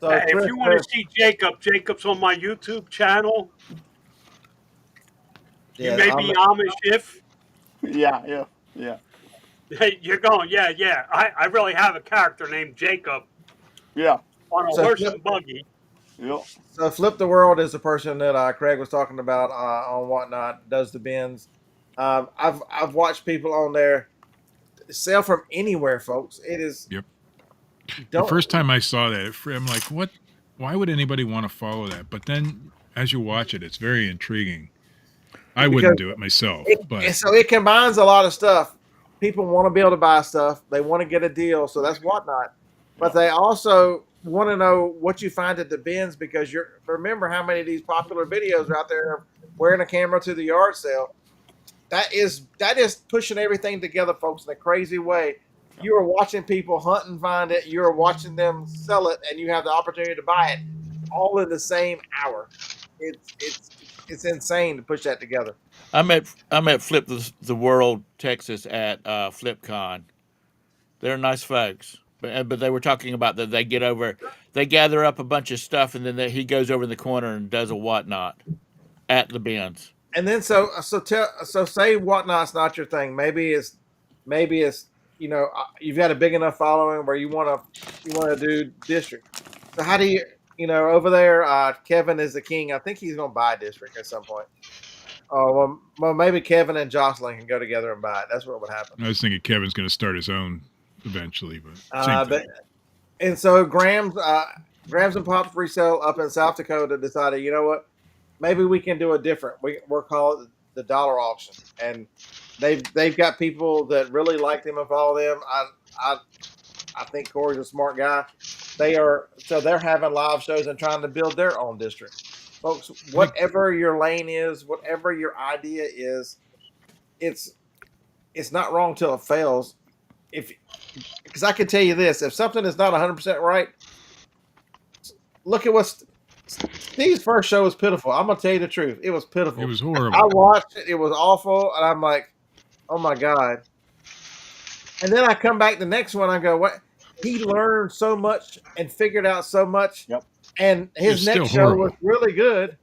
So if you want to see Jacob's on my YouTube channel. Yeah, you may be Amish if. Yeah. You're going, yeah. I really have a character named Jacob. Yeah. On a horse and buggy. Yep. So Flip the World is the person that Craig was talking about on Whatnot, does the bins. I've watched people on there sell from anywhere, folks. It is. Yep. The first time I saw that, I'm like, what? Why would anybody want to follow that? But then as you watch it, it's very intriguing. I wouldn't do it myself. So it combines a lot of stuff. People want to be able to buy stuff. They want to get a deal. So that's Whatnot. But they also want to know what you find at the bins because remember how many of these popular videos are out there of wearing a camera to the yard sale. That is pushing everything together, folks, in a crazy way. You are watching people hunt and find it. You are watching them sell it, and you have the opportunity to buy it all in the same hour. It's insane to push that together. I'm at Flip the World Texas at FlipCon. They're nice folks, but they were talking about that they gather up a bunch of stuff, and then he goes over in the corner and does a Whatnot at the bins. And then so say Whatnot's not your thing. Maybe it's you've got a big enough following where you want to do district. So how do you, over there, Kevin is the king. I think he's going to buy a district at some point. Oh, well, maybe Kevin and Jocelyn can go together and buy it. That's what would happen. I was thinking Kevin's going to start his own eventually, but same thing. And so Grams and Pops Resale up in South Dakota decided, you know what, maybe we can do a different. We're call it the dollar auction, and they've got people that really like them and follow them. I think Corey's a smart guy. They're having live shows and trying to build their own district. Folks, whatever your lane is, whatever your idea is, it's not wrong till it fails. Because I can tell you this, if something is not 100% right, look at what Steve's first show was pitiful. I'm gonna tell you the truth, it was pitiful. It was horrible. I watched it; it was awful, and I'm like, oh my god. And then I come back the next one, I go, what? He learned so much and figured out so much. Yep. And his next show was really good.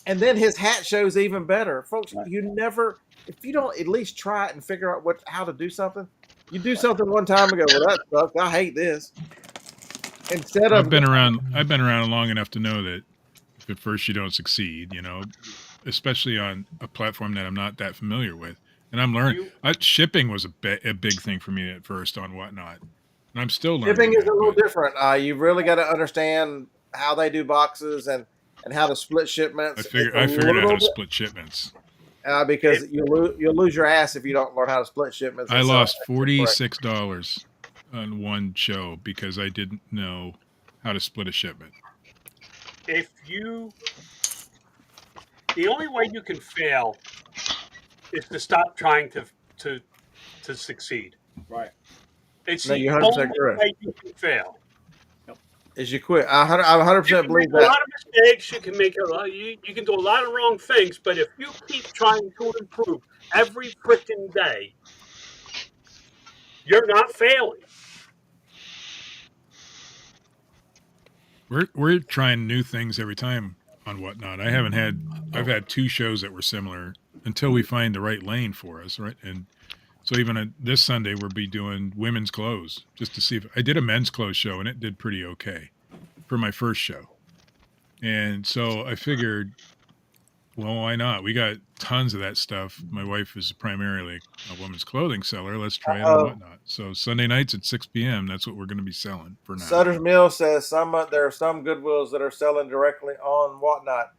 And then his hat show's even better. Folks, you never, if you don't at least try it and figure out how to do something, you do something one time and go, well, that sucks. I hate this. I've been around long enough to know that if at first you don't succeed, especially on a platform that I'm not that familiar with. And I'm learning. Shipping was a big thing for me at first on Whatnot. And I'm still learning. Shipping is a little different. You've really got to understand how they do boxes and how to split shipments. I figured out how to split shipments. Because you'll lose your ass if you don't learn how to split shipments. I lost $46 on one show because I didn't know how to split a shipment. The only way you can fail is to stop trying to succeed. Right. It's No, the you're only 100% correct. way you can fail. Is you quit. I 100% believe A that. lot of mistakes. You can make you can do a lot of wrong things, but if you keep trying to improve every freaking day, you're not failing. We're trying new things every time on Whatnot. I've had 2 shows that were similar until we find the right lane for us, right? And so even this Sunday we'll be doing women's clothes just to see if I did a men's clothes show and it did pretty okay for my first show. And so I figured, well, why not? We got tons of that stuff. My wife is primarily a women's clothing seller. Let's try it on Whatnot. So Sunday nights at 6 p.m. That's what we're going to be selling for now. Sutter's Mill says there are some Goodwills that are selling directly on Whatnot.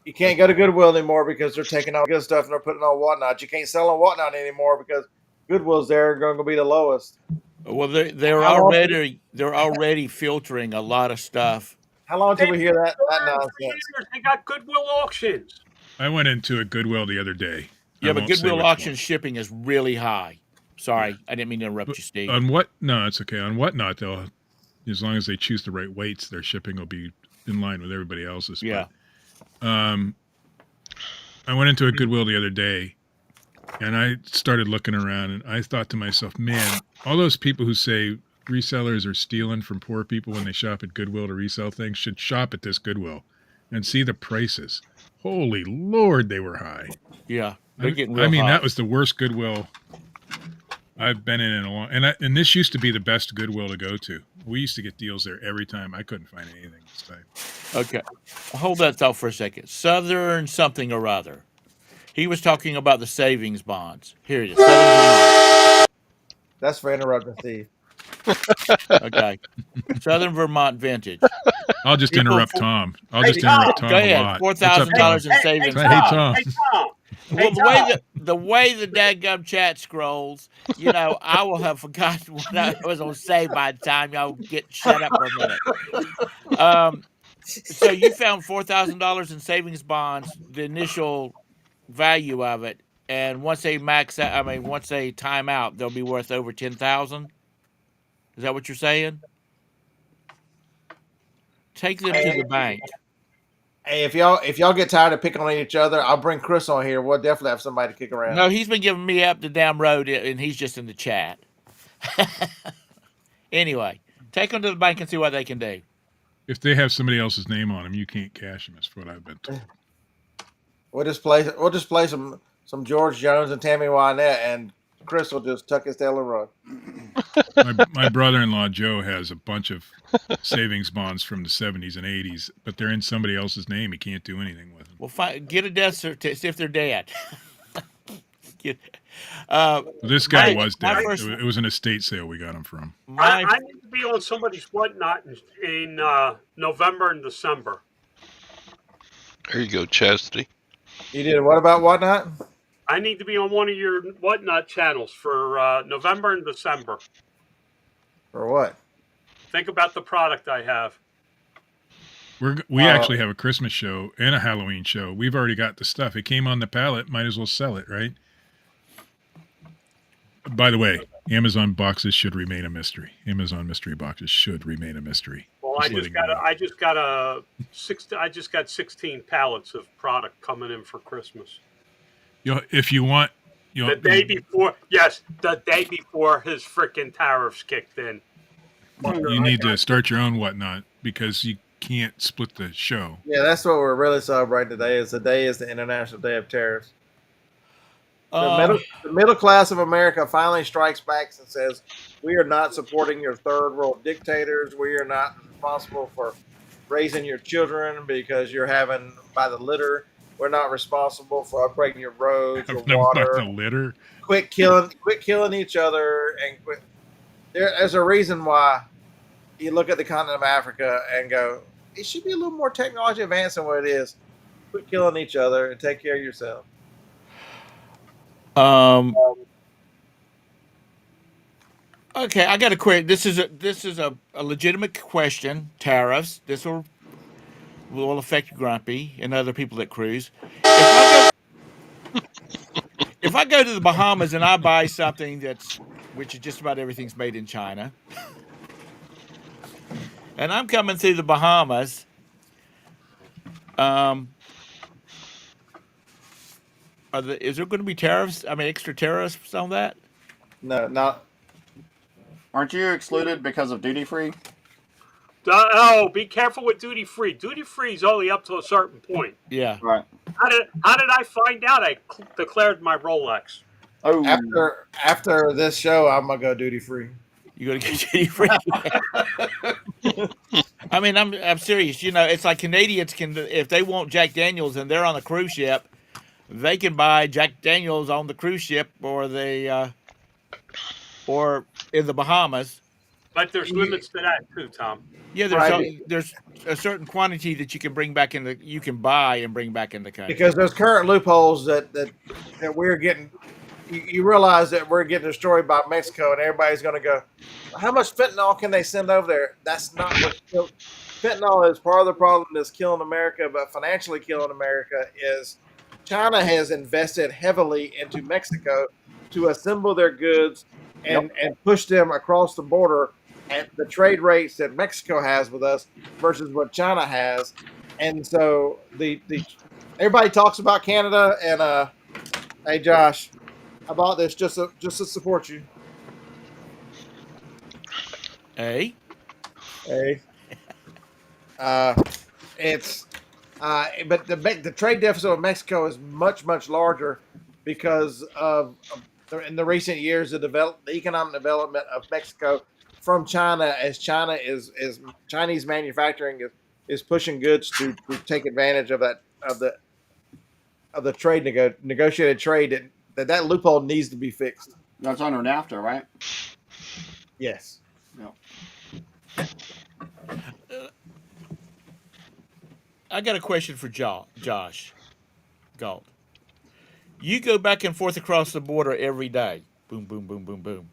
You can't go to Goodwill anymore because they're taking all good stuff and they're putting on Whatnot. You can't sell on Whatnot anymore because Goodwill's there going to be the lowest. Well, they're already filtering a lot of stuff. How long did we hear that nonsense? They got Goodwill auctions. I went into a Goodwill the other day. Yeah, but Goodwill auction shipping is really high. Sorry, I didn't mean to interrupt you, Steve. No, it's okay. On Whatnot, as long as they choose the right weights, their shipping will be in line with everybody else's. Yeah. But, I went into a Goodwill the other day, and I started looking around, and I thought to myself, man, all those people who say resellers are stealing from poor people when they shop at Goodwill to resell things should shop at this Goodwill and see the prices. Holy Lord, they were high. Yeah, they're getting real high. That was the worst Goodwill I've been in a long, and this used to be the best Goodwill to go to. We used to get deals there every time. I couldn't find anything this time. Okay, hold that thought for a second. Southern something or other. He was talking about the savings bonds. Here it is. Southern Vermont. That's for interrupting Steve. Okay. Southern Vermont vintage. I'll just interrupt Tom. I'll just interrupt Tom. Go ahead. A lot. $4,000 in savings. Hey, Tom. Hey, Tom. Well, the way the dadgum chat scrolls, I will have forgotten what I was going to say by the time y'all get shut up for a minute. So you found $4,000 in savings bonds, the initial value of it, and once they once they time out, they'll be worth over $10,000. Is that what you're saying? Take them to the bank. Hey, if y'all get tired of picking on each other, I'll bring Chris on here. We'll definitely have somebody to kick around. No, he's been giving me up the damn road, and he's just in the chat. Anyway, take them to the bank and see what they can do. If they have somebody else's name on them, you can't cash them. That's what I've been told. We'll just play some George Jones and Tammy Wynette, and Chris will just tuck his tail and run. My brother-in-law Joe has a bunch of savings bonds from the 70s and 80s, but they're in somebody else's name. He can't do anything with them. Well, get a death certificate, see if they're dead. Well, this guy was my dead. first- It was an estate sale we got him from. I need to be on somebody's whatnot in November and December. There you go, Chastity. You did what about whatnot? I need to be on one of your whatnot channels for November and December. Or what? Think about the product I have. We actually have a Christmas show and a Halloween show. We've already got the stuff. It came on the pallet. Might as well sell it, right? By the way, Amazon boxes should remain a mystery. Amazon mystery boxes should remain a mystery. Well, I just got 16 pallets of product coming in for Christmas. If you want, The day before his freaking tariffs kicked in. you need to start your own whatnot because you can't split the show. Yeah, that's what we're really celebrating today. Is the International Day of Tariffs. The middle class of America finally strikes back and says, "We are not supporting your third world dictators. We are not responsible for raising your children because you're having by the litter. We're not responsible for upgrading your roads, your water. The litter. Quit killing each other, and quit." There's a reason why you look at the continent of Africa and go, it should be a little more technology advanced than what it is. Quit killing each other and take care of yourself. Okay, I got a question. This is a legitimate question. Tariffs. This will affect Grumpy and other people that cruise. If I go to the Bahamas and I buy something which is just about everything's made in China, and I'm coming through the Bahamas, is there going to be tariffs? I mean, extra tariffs on that? No, not. Aren't you excluded because of duty free? Oh, be careful with duty free. Duty free is only up to a certain point. Yeah. Right. How did I find out? I declared my Rolex. Oh, After this show, I'm gonna go duty free. You going to get duty free? I mean, I'm serious. It's like Canadians if they want Jack Daniels and they're on a cruise ship, they can buy Jack Daniels on the cruise ship or in the Bahamas. But there's limits to that too, Tom. Yeah, there's a certain quantity that you can buy and bring back in the country. Because there's current loopholes that we're getting. You realize that we're getting destroyed by Mexico, and everybody's going to go, how much fentanyl can they send over there? That's not what fentanyl is. Part of the problem that's killing America, but financially killing America is China has invested heavily into Mexico to assemble their goods and push them across the border at the trade rates that Mexico has with us versus what China has. And so everybody talks about Canada and hey Josh, I bought this just to support you. Hey. But the trade deficit of Mexico is much, much larger because of in the recent years the economic development of Mexico from China, as China is Chinese manufacturing is pushing goods to take advantage of the trade negotiated trade that loophole needs to be fixed. that's under NAFTA, right? Yes. No. I got a question for Josh Galt. You go back and forth across the border every day. Boom, boom, boom, boom, boom.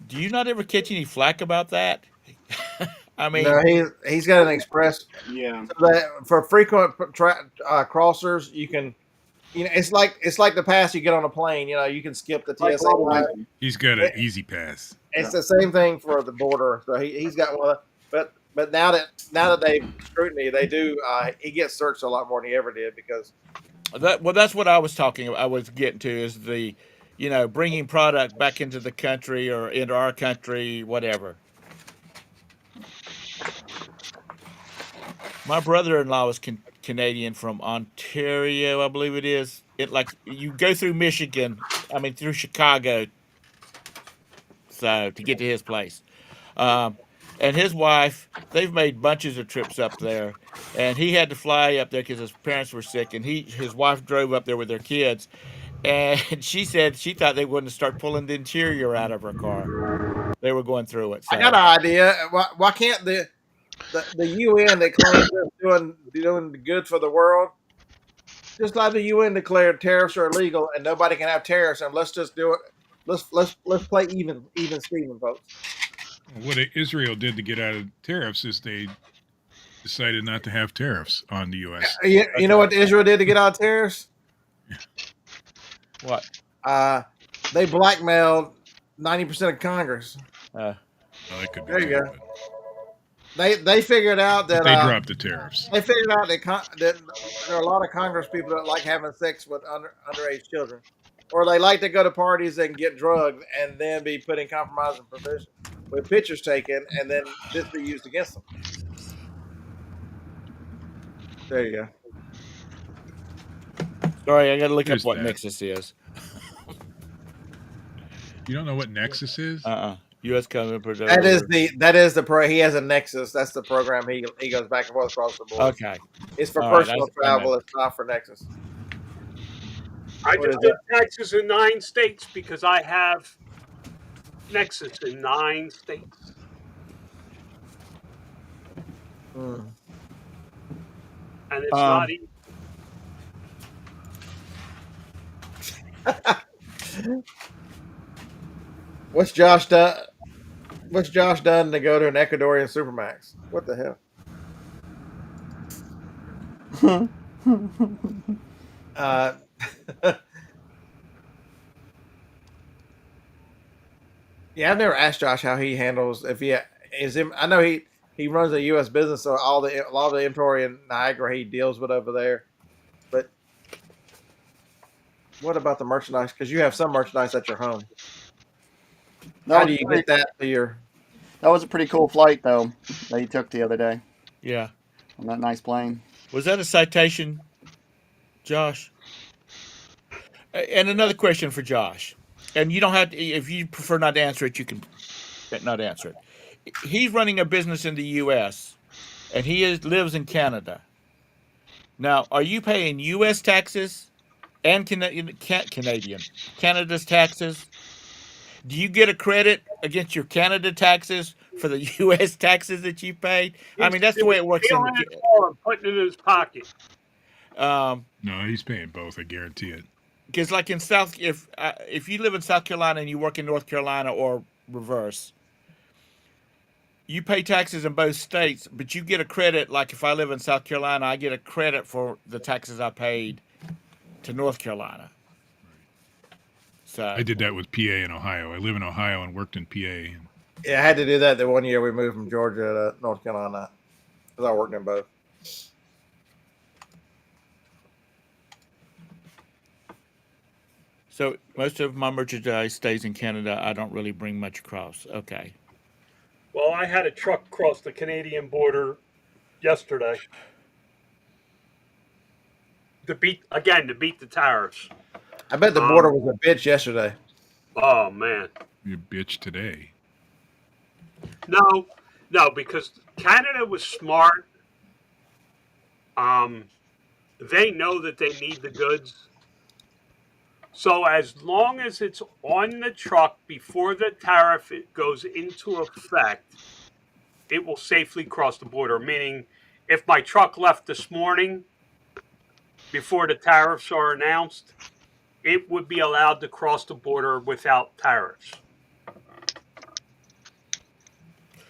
Do you not ever catch any flack about that? I mean, No, he's got an express. Yeah. So that for frequent crossers, you can, it's like the pass you get on a plane. You can skip the TSA line. He's got an easy pass. It's the same thing for the border. So he's got one. But now that they scrutiny, they do. He gets searched a lot more than he ever did because. That's what I was talking about. I was getting to is the, bringing product back into the country or into our country, whatever. My brother-in-law was Canadian from Ontario, I believe it is. You go through Michigan through Chicago, so to get to his place. And his wife, they've made bunches of trips up there, and he had to fly up there because his parents were sick, and his wife drove up there with their kids, and she said she thought they wouldn't start pulling the interior out of her car. They were going through it. So. I got an idea. Why can't the UN that claims they're doing good for the world just let the UN declare tariffs are illegal and nobody can have tariffs, and let's just do it. Let's play even Steven, folks. What Israel did to get out of tariffs is they decided not to have tariffs on the U.S. You know what Israel did to get out of tariffs? What? They blackmailed 90% of Congress. Well, that could be There you too, go. They figured out that but they dropped the tariffs. They figured out that there are a lot of Congress people that like having sex with underage children, or they like to go to parties and get drugged and then be put in compromising provision with pictures taken and then this be used against them. There you go. Sorry, I got to look There's up what that. Nexus is. You don't know what Nexus is? U.S. government production. That is the pro. He has a Nexus. That's the program he goes back and forth across the board. Okay. It's for All right, personal travel. It's not for Nexus. I What just is did taxes in 9 states because I have Nexus in 9 states. Hmm. And it's not easy. What's Josh done? What's Josh done to go to an Ecuadorian Supermax? What the hell? Yeah, I've never asked Josh how he handles if he is him. I know he runs a U.S. business, so a lot of the inventory in Niagara he deals with over there. But what about the merchandise? Because you have some merchandise at your home. How do you get that to your? That was a pretty cool flight, though, that he took the other day Yeah. on that nice plane. Was that a citation, Josh? And another question for Josh. And you don't have to, if you prefer not to answer it, you can not answer it. He's running a business in the U.S. and he lives in Canada. Now, are you paying U.S. taxes and Canada's taxes? Do you get a credit against your Canada taxes for the U.S. taxes that you paid? I mean, that's the way it works. Putting it in his pocket. No, he's paying both. I guarantee it. Because, like in if you live in South Carolina and you work in North Carolina or reverse, you pay taxes in both states, but you get a credit. Like if I live in South Carolina, I get a credit for the taxes I paid to North Carolina. So I did that with PA and Ohio. I live in Ohio and worked in PA. Yeah, I had to do that the 1 year we moved from Georgia to North Carolina because I worked in both. So most of my merchandise stays in Canada. I don't really bring much across. Okay. Well, I had a truck cross the Canadian border yesterday to beat the tariffs. I bet the border was a bitch yesterday. Oh man, You bitch today. no, because Canada was smart. They know that they need the goods. So as long as it's on the truck before the tariff goes into effect, it will safely cross the border. Meaning, if my truck left this morning before the tariffs are announced, it would be allowed to cross the border without tariffs.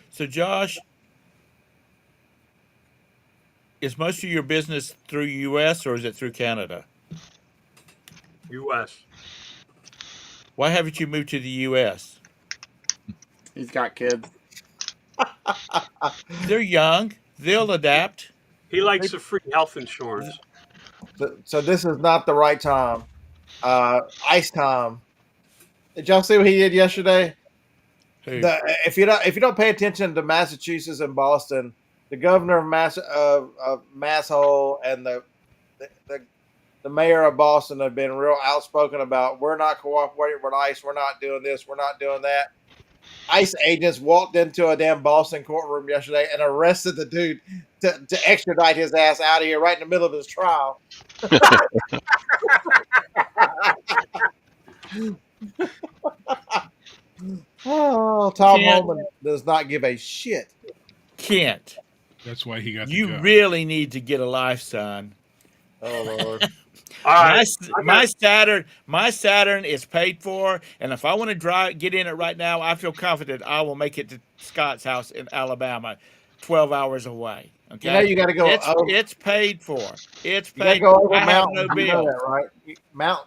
So, Josh, is most of your business through U.S. or is it through Canada? U.S. Why haven't you moved to the U.S.? He's got kids. They're young. They'll adapt. He likes the free health insurance. So this is not the right time. Ice time. Did y'all see what he did yesterday? Who? If you don't pay attention to Massachusetts and Boston, the governor of Masshole and the the mayor of Boston have been real outspoken about we're not cooperating with ICE, we're not doing this, we're not doing that. ICE agents walked into a damn Boston courtroom yesterday and arrested the dude to extradite his ass out of here right in the middle of his trial. Oh, Tom Holman does not give a shit. Kent, That's why he got the you job. really need to get a life, son. Oh Lord. All right. My Saturn is paid for, and if I want to get in it right now, I feel confident I will make it to Scott's house in Alabama, 12 hours away. Okay, You know you got to go. It's paid for. It's You got to paid. go over I have mountains. no You know bill. that, right?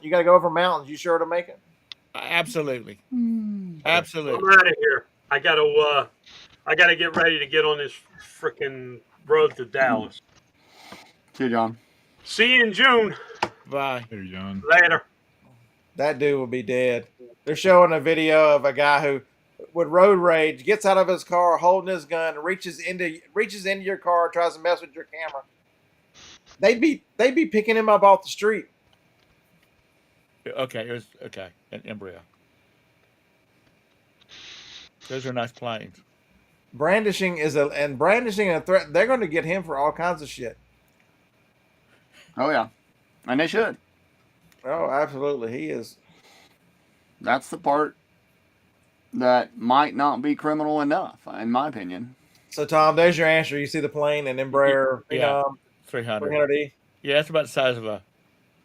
You got to go over mountains. You sure to make it? Absolutely, I'm absolutely. out of here. I gotta get ready to get on this freaking road to Dallas. See you, John. See you in June. Bye. There, John. Later. That dude will be dead. They're showing a video of a guy who, with road rage, gets out of his car holding his gun, reaches into your car, tries to mess with your camera. They'd be picking him up off the street. Okay, it was okay. An embryo. Those are nice planes. Brandishing a threat. They're going to get him for all kinds of shit. Oh yeah, and they should. Oh, absolutely, he is. That's the part that might not be criminal enough, in my opinion. So, Tom, there's your answer. You see the plane, an Embraer, Yeah, 300. 300E. Yeah, it's about the size of a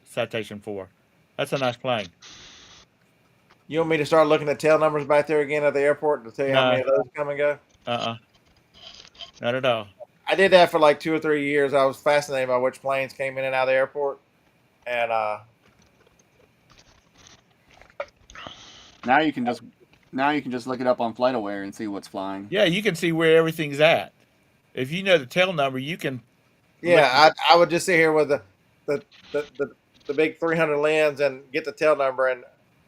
Citation 4. That's a nice plane. You want me to start looking at tail numbers back there again at the airport to tell you how No. many of those come and go? Not at all. I did that for like 2 or 3 years. I was fascinated by which planes came in and out of the airport, and Now you can just look it up on FlightAware and see what's flying. Yeah, you can see where everything's at. If you know the tail number, you can. yeah, I would just sit here with the big 300 lens and get the tail number.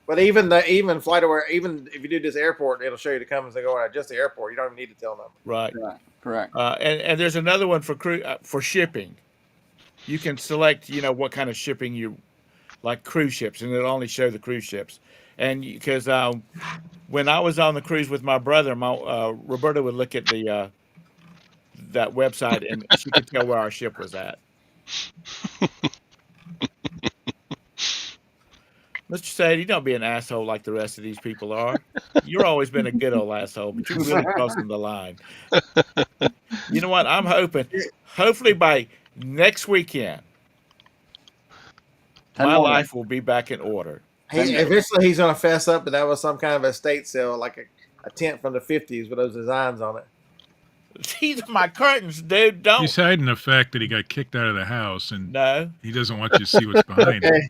But even FlightAware, even if you do this airport, it'll show you the comings and go at just the airport. You don't even need the tail number. Right. Correct. And there's another one for shipping. You can select, what kind of shipping you like, cruise ships, and it'll only show the cruise ships. And because when I was on the cruise with my brother, Roberta would look at that website, and she could tell where our ship was at. Mr. Sadie, don't be an asshole like the rest of these people are. You've always been a good old asshole, but you're really crossing the line. You know what? I'm hopefully by next weekend, my life will be back in order. Eventually, he's going to fess up that was some kind of estate sale, like a tent from the 50s with those designs on it. These are my curtains, dude. Don't. He's hiding the fact that he got kicked out of the house, and No. he doesn't want you to see what's behind him.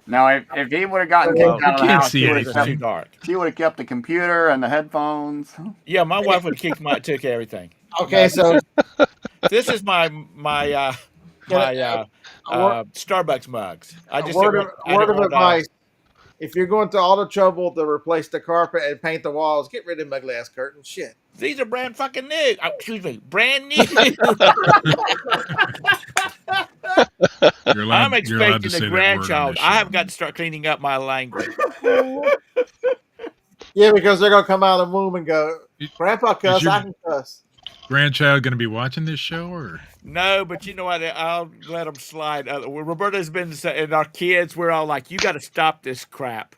Now, if he would have gotten kicked out of the can't house, see she anything. Too dark. would have kept the computer and the headphones. Yeah, my wife would have took everything. Okay, so This is my Starbucks mugs. I just word of advice: if you're going through all the trouble to replace the carpet and paint the walls, get rid of them ugly ass curtains. Shit. These are brand fucking new. Excuse me, brand new. I'm expecting a grandchild. I have got to start cleaning up my language. Yeah, because they're gonna come out of the womb and go, "Grandpa cuss, I can cuss." Grandchild going to be watching this show, or No, but you know what? I'll let them slide. Roberta's been saying, and our kids, we're all like, "You got to stop this crap,"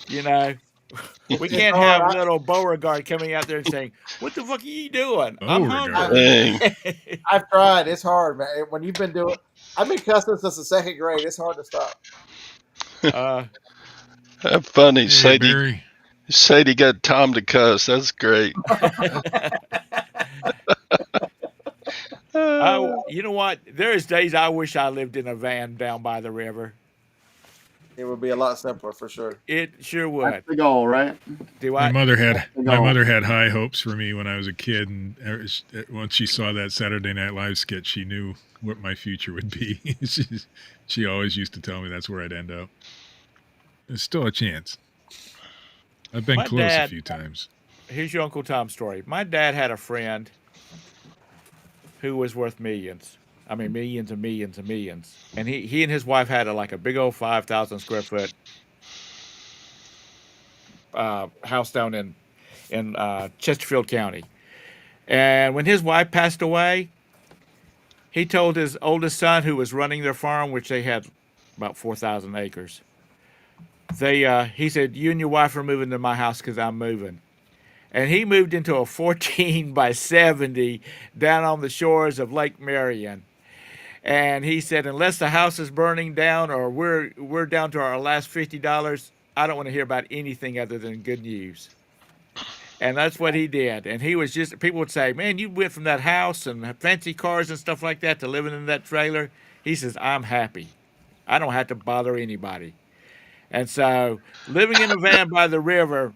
We can't have little Beauregard coming out there and saying, "What the fuck are you doing? I'm hungry." I've tried. It's hard, man. When you've been doing, I've been cussing since the 2nd grade. It's hard to stop. That's funny. Hey, Sadie got Tom to cuss. That's great. You know what? There's days I wish I lived in a van down by the river. It would be a lot simpler for sure. It sure would. That's the goal, right? My mother had high hopes for me when I was a kid, and once she saw that Saturday Night Live skit, she knew what my future would be. She always used to tell me that's where I'd end up. There's still a chance. I've been close a few times. Here's your Uncle Tom story. My dad had a friend who was worth millions. I mean, millions and millions and millions. And he and his wife had like a big old 5,000 square foot house down in Chesterfield County. And when his wife passed away, he told his oldest son, who was running their farm, which they had about 4,000 acres. He said, "You and your wife are moving to my house because I'm moving." And he moved into a 14 by 70 down on the shores of Lake Marion. And he said, unless the house is burning down or we're down to our last $50, I don't want to hear about anything other than good news. And that's what he did. And he was just, people would say, man, you went from that house and fancy cars and stuff like that to living in that trailer. He says, I'm happy. I don't have to bother anybody. And so living in a van by the river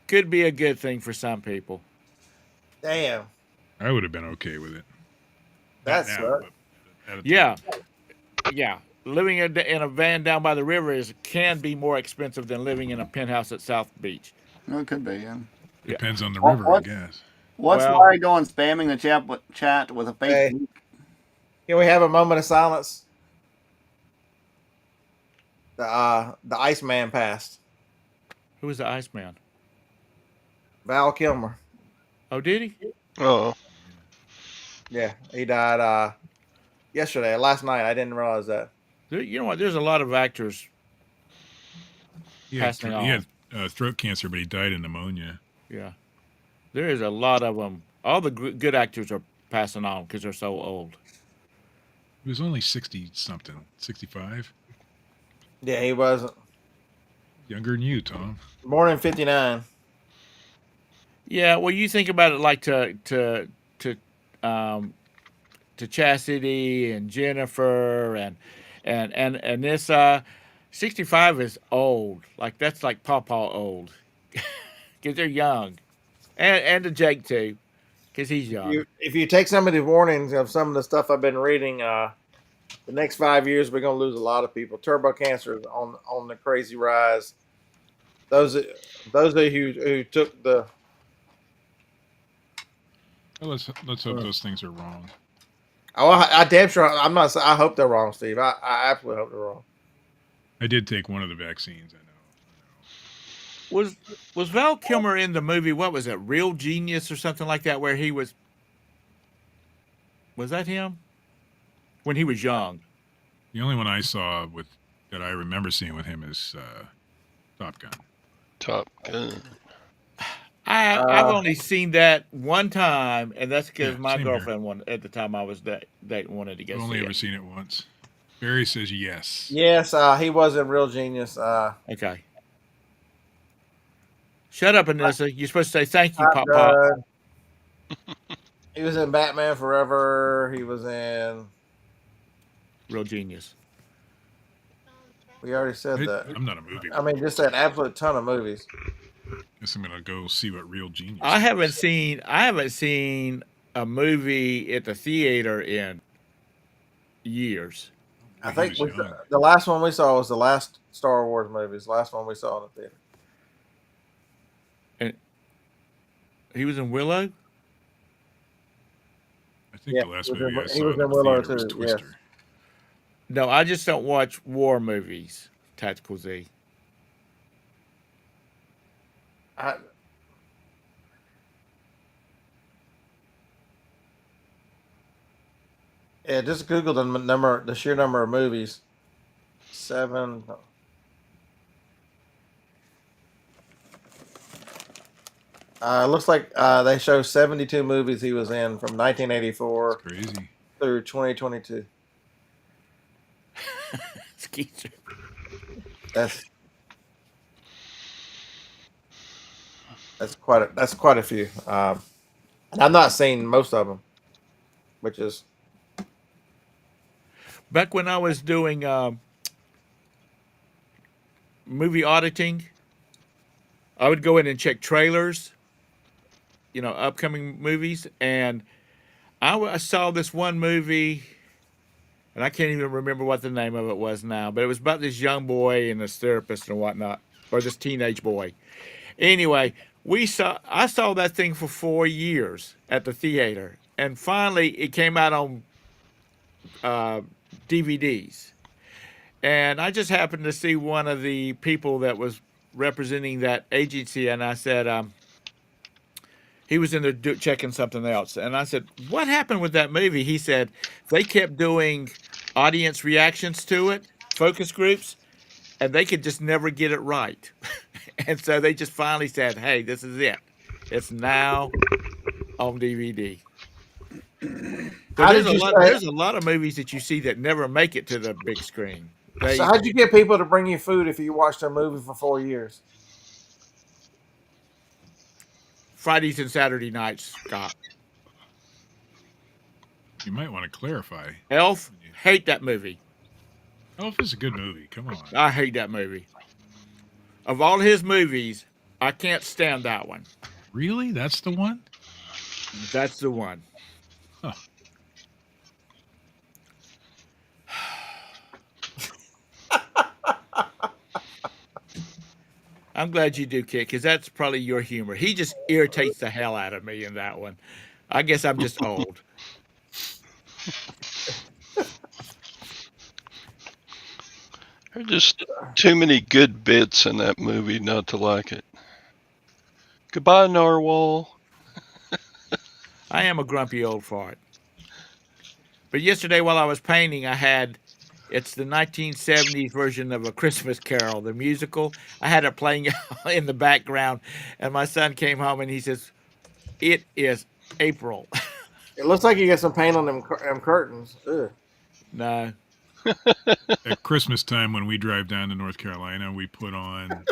could be a good thing for some people. Damn, I would have been okay with it. that's Not now, right. but at a Yeah. time. Yeah. Living in a van down by the river can be more expensive than living in a penthouse at South Beach. No, it could be. Yeah. Depends on the What- river, I what- guess. What's Well- Larry doing spamming the chat with a fake Hey. link? Can we have a moment of silence? The Iceman passed. Who was the Iceman? Val Kilmer. Oh, did he? Oh, Yeah, he died yesterday, last night. I didn't realize that. You know what? There's a lot of actors. He Passing had throat cancer, but he died of pneumonia. Yeah. There is a lot of them. All the good actors are passing on because they're so old. He was only 60-something, 65. Yeah, he wasn't. Younger than you, Tom. Born in '59. Yeah. Well, you think about it like to Chastity and Jennifer and Anissa. 65 is old. Like that's like Pawpaw old, because they're young, and to Jake too, because he's young. If you take some of the warnings of some of the stuff I've been reading, the next 5 years we're going to lose a lot of people. Turbo cancer is on the crazy rise. Those of you who took the Well, let's hope those things are wrong. I damn sure I'm not. I hope they're wrong, Steve. I absolutely hope they're wrong. I did take one of the vaccines. I know. Was Val Kilmer in the movie? What was it? Real Genius or something like that, where he was. Was that him? When he was young. The only one I saw that I remember seeing with him is Top Gun. Top Gun. I've only seen that one time, and that's because Yeah, my same here. girlfriend at the time I was dating wanted to go I've see only it. ever seen it once. Barry says yes. Yes, he was a real genius. Okay. Shut up, Anissa. You're supposed to say thank you, I'm Pop Pop. done. He was in Batman Forever. He was in. Real genius. We already said that. I'm not a movie. I mean, just an absolute ton of movies. Guess I'm gonna go see what Real Genius. I is. haven't seen a movie at the theater in years. I He think was we, young. the last one we saw was the last Star Wars movies. The last one we saw in the theater. He was in Willow. I think Yeah, the last he was movie in- I he saw was in in the Willow theater was too, yes. Twister. No, I just don't watch war movies. Tactical Z. I, yeah, just Google the sheer number of movies. 7. It looks like they show 72 movies he was in from 1984 Crazy. through 2022. Skeezer. That's quite a few. And I've not seen most of them, which is Back when I was doing movie auditing, I would go in and check trailers, upcoming movies, and I saw this one movie, and I can't even remember what the name of it was now, but it was about this young boy and this therapist and whatnot, or this teenage boy. Anyway, I saw that thing for 4 years at the theater, and finally it came out on DVDs. And I just happened to see one of the people that was representing that agency, and I said, he was in there checking something else. And I said, what happened with that movie? He said, they kept doing audience reactions to it, focus groups, and they could just never get it right. And so they just finally said, hey, this is it. It's now on DVD. How There's did you say? there's a lot of movies that you see that never make it to the big screen. So how'd you get people to bring you food if you watched a movie for 4 years? Fridays and Saturday nights, Scott. You might want to clarify. Elf, hate that movie. Elf is a good movie. Come on. I hate that movie. Of all his movies, I can't stand that one. Really? That's the one? That's the one. Huh. I'm glad you do, Kit, because that's probably your humor. He just irritates the hell out of me in that one. I guess I'm just old. There are just too many good bits in that movie not to like it. Goodbye, Narwhal. I am a grumpy old fart. But yesterday while I was painting, it's the 1970s version of A Christmas Carol, the musical. I had it playing in the background, and my son came home and he says, it is April. It looks like you got some paint on them curtains. Ugh. No. At Christmas time, when we drive down to North Carolina, we put on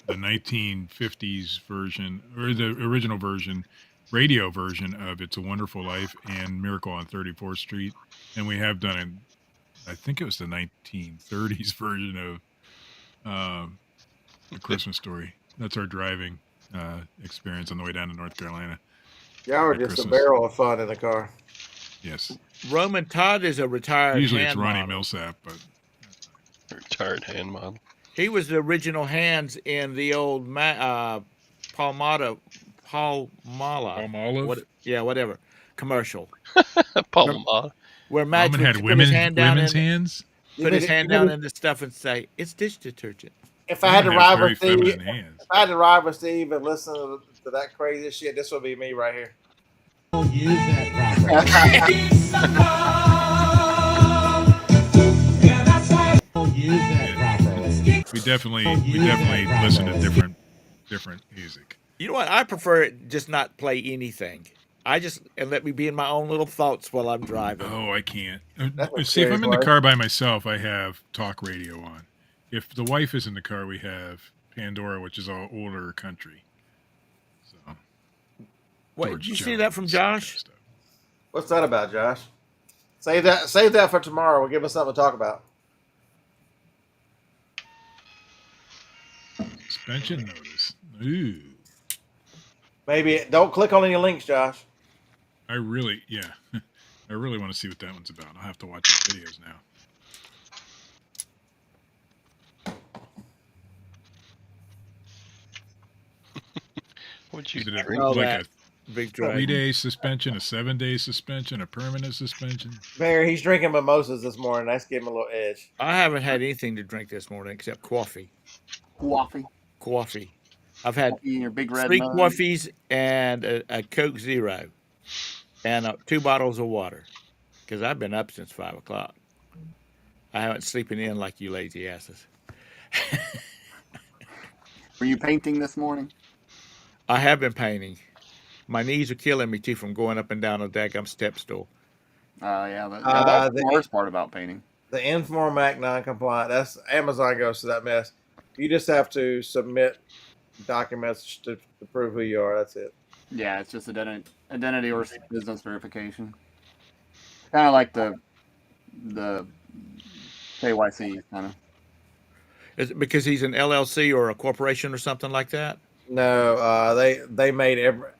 the 1950s version, or the original version, radio version of It's a Wonderful Life and Miracle on 34th Street. And we have done it, I think it was the 1930s version of A Christmas Story. That's our driving experience on the way down to North Carolina. Y'all are just a barrel of fun in the car. Yes. Roman Todd is a retired Usually hand it's Ronnie model. Millsap, but Retired hand model. He was the original hands in the old Palmolive. Whatever commercial. Palmolive. Where Madge Roman would had put his hand down women's in, hands. put his hand down in the stuff and say, "It's dish detergent." If I had to Roman has ride very with Steve, feminine hands. if I had to ride with Steve and listen to that crazy shit, this would be me right here. Use that properly. We definitely listen to different music. You know what? I prefer it just not play anything. And let me be in my own little thoughts while I'm driving. Oh, I can't. That's a See, if I'm in the serious car by myself, I have talk radio on. If the wife is in the car, we have Pandora, which is all older country. So, What, George did you see Jones, that from Josh? kind of stuff. What's that about, Josh? Save that for tomorrow. We'll give us something to talk about. Suspension notice. Ooh. Maybe don't click on any links, Josh. I really want to see what that one's about. I'll have to watch the videos now. What'd you Is it drink? Oh, like that a big drag. 3-day suspension, a 7-day suspension, a permanent suspension? Barry, he's drinking mimosas this morning. That's giving him a little edge. I haven't had anything to drink this morning except coffee. Coffee. I've had Coffee in your big red 3 mug. coffees and a Coke Zero and 2 bottles of water because I've been up since 5 o'clock. I haven't sleeping in like you lazy asses. Were you painting this morning? I have been painting. My knees are killing me too from going up and down a daggum step stool. Yeah, that's the worst part about painting. The Inform Act non-compliant. That's Amazon goes to that mess. You just have to submit documents to prove who you are. That's it. Yeah, it's just identity or business verification. Kind of like the KYC kind of. Is it because he's an LLC or a corporation or something like that? No, they made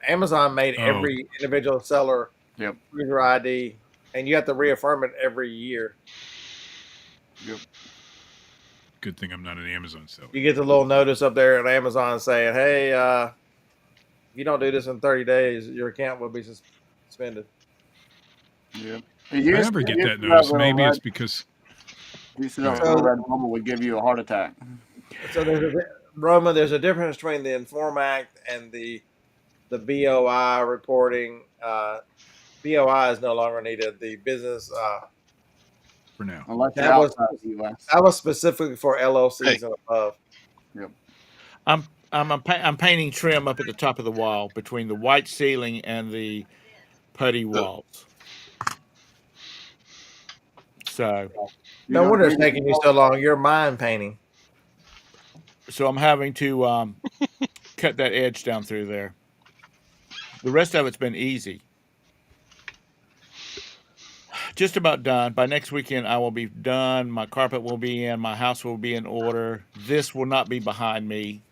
Amazon made every individual seller Yep. user ID, and you have to reaffirm it every year. Yep. Good thing I'm not an Amazon seller. You get the little notice up there at Amazon saying, "Hey, if you don't do this in 30 days, your account will be suspended." Yep. I never get that notice. Maybe it's because You said that little red bubble would give you a heart attack. So Roma, there's a difference between the Inform Act and the BOI reporting. BOI is no longer needed. The business for now. Unless you're that was outside the U.S. that was specifically for LLCs and above. Yep. I'm painting trim up at the top of the wall between the white ceiling and the putty walls. So No wonder it's taking you so long. You're mind painting. I'm having to cut that edge down through there. The rest of it's been easy. Just about done. By next weekend, I will be done. My carpet will be in. My house will be in order. This will not be behind me.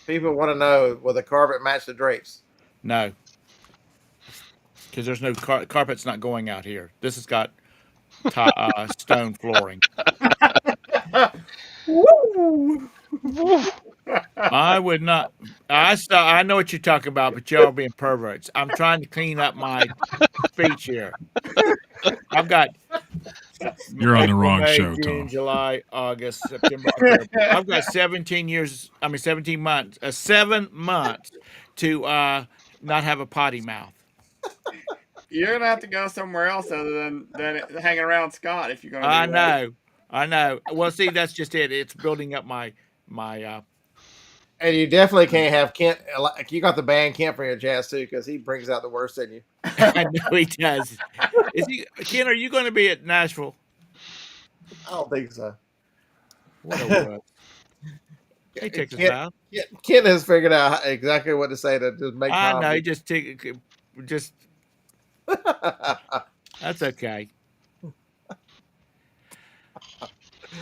People want to know, will the carpet match the drapes? No. Because there's no carpet's not going out here. This has got stone flooring. I would not. I know what you're talking about, but y'all being perverts. I'm trying to clean up my speech here. I've got. You're on the wrong May, show, June, Tom. July, August, September, October. I've got 17 months. 7 months to not have a potty mouth. You're gonna have to go somewhere else other than hanging around Scott if you're gonna. I know. Well, see, that's just it. It's building up my. And you definitely can't have Kent. You got the band Kent for your jazz too, because he brings out the worst in you. I know he does. Ken, are you going to be at Nashville? I don't think so. What a word. He takes us out. Kent has figured out exactly what to say to just make. I know. He just that's okay.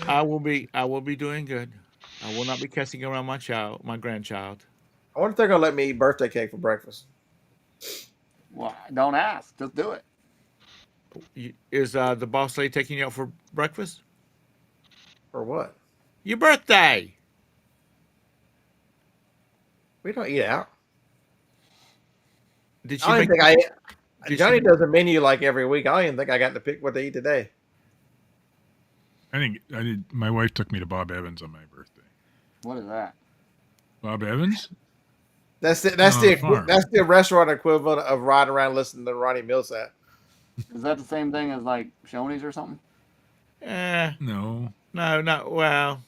I will be doing good. I will not be cussing around my grandchild. I wonder if they're gonna let me eat birthday cake for breakfast. Well, don't ask. Just do it. Is the boss lady taking you out for breakfast? For what? Your birthday. We don't eat out. Did she I don't make? think Johnny does a menu like every week. I don't even think I got to pick what to eat today. I think I did. My wife took me to Bob Evans on my birthday. What is that? Bob Evans? That's the restaurant equivalent of riding around listening to Ronnie Millsap. Is that the same thing as like Shoney's or something? No. No, not well.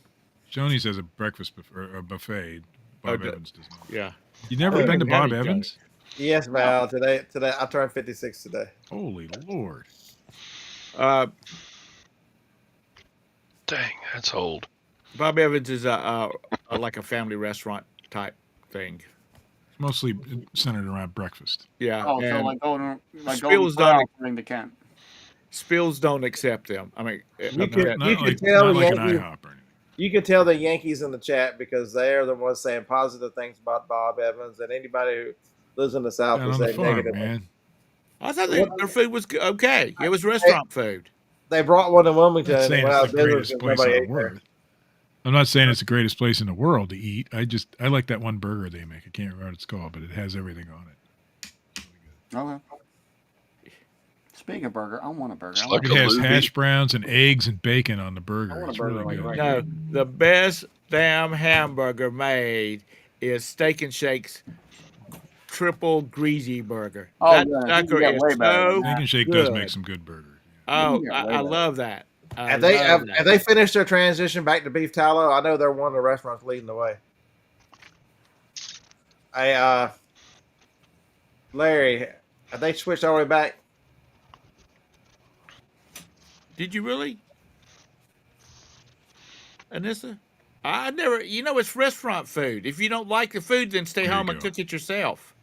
Shoney's has a breakfast buffet. Bob Evans does not. Yeah. You never been to Bob Evans? Yes, Val. Today I turned 56 today. Holy Lord. Dang, that's old. Bob Evans is like a family restaurant type thing. It's mostly centered around breakfast. Yeah. Oh, so like Spills don't to Kent. Spills don't accept them. I mean, you could tell an IHOP or anything. You can tell the Yankees in the chat because they're the ones saying positive things about Bob Evans, and anybody who lives in the South will say negative. Man. I thought their food was okay. It was restaurant food. They brought one in Wilmington. I'm saying it's the greatest place in the world. I'm not saying it's the greatest place in the world to eat. I like that one burger they make. I can't remember what it's called, but it has everything on it. Really okay. Speaking of burger, I want a burger. Like it has hash browns and eggs and bacon on the burger. It's really good. No, the best damn hamburger made is Steak and Shake's triple greasy burger. Oh, that sucker is so Steak and Shake does make some good burgers. Oh, I love that. Have they finished their transition back to beef tallow? I know they're one of the restaurants leading the way. Larry, have they switched all the way back? Did you really? Anissa? I never, it's restaurant food. If you don't like the food, then stay home and cook it yourself.